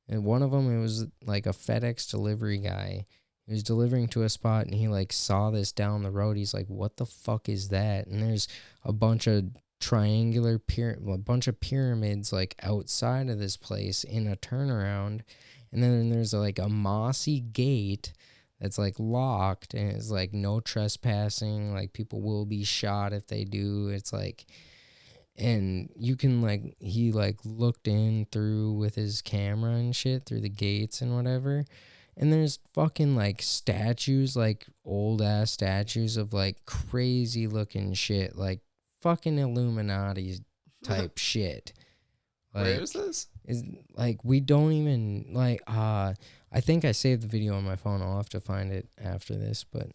and one of them, it was like a FedEx delivery guy. He was delivering to a spot and he like saw this down the road. He's like, "What the fuck is that?" And there's a bunch of a bunch of pyramids like outside of this place in a turnaround, and then there's like a mossy gate that's like locked, and it's like no trespassing, like people will be shot if they do. It's like, and you can like, he like looked in through with his camera and shit through the gates and whatever, and there's fucking like statues, like old ass statues of like crazy looking shit, like fucking Illuminati type shit. Like, where is this? Is like, we don't even like I think I saved the video on my phone. I'll have to find it after this, but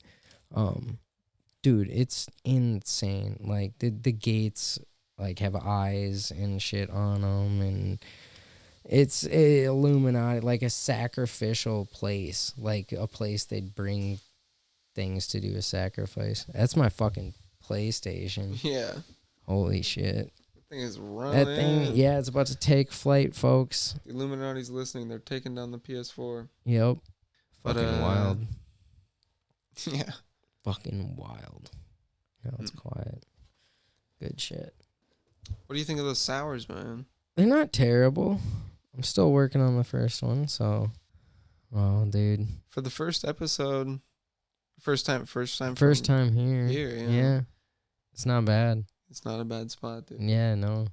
dude, it's insane. Like the gates like have eyes and shit on them, and It's a Illuminati, like a sacrificial place, like a place they'd bring things to do a sacrifice. That's my fucking PlayStation. Yeah. Holy shit. That thing is running. That thing, yeah, it's about to take flight, folks. The Illuminati's listening. They're taking down the PS4. Yep. But, Fucking wild. Yeah. Fucking wild. Now it's quiet. Good shit. What do you think of those sours, man? They're not terrible. I'm still working on the first one, so. Oh, dude. For the first episode, first time here. Yeah. It's not bad. It's not a bad spot, dude. Yeah, no.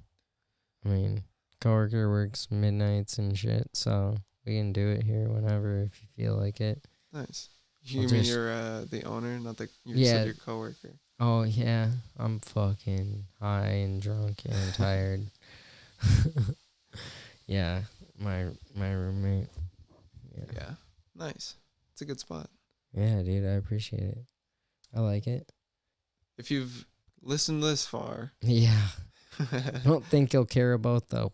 I mean, coworker works midnights and shit, so we can do it here whenever if you feel like it. Nice. You mean you're the owner, not your coworker? Oh, yeah. I'm fucking high and drunk and tired. Yeah, my roommate. Yeah. Nice. It's a good spot. Yeah, dude, I appreciate it. I like it. If you've listened this far. Yeah. I don't think you'll care about the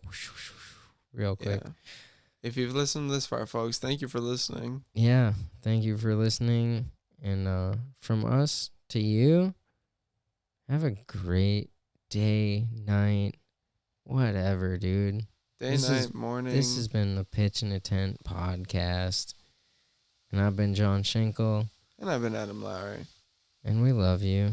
real quick. Yeah. If you've listened this far, folks, thank you for listening. Yeah, thank you for listening. And from us to you, have a great day, night, whatever, dude. Morning. This has been the Pitch in a Tent podcast. And I've been John Schenkel. And I've been Adam Lowry. And we love you.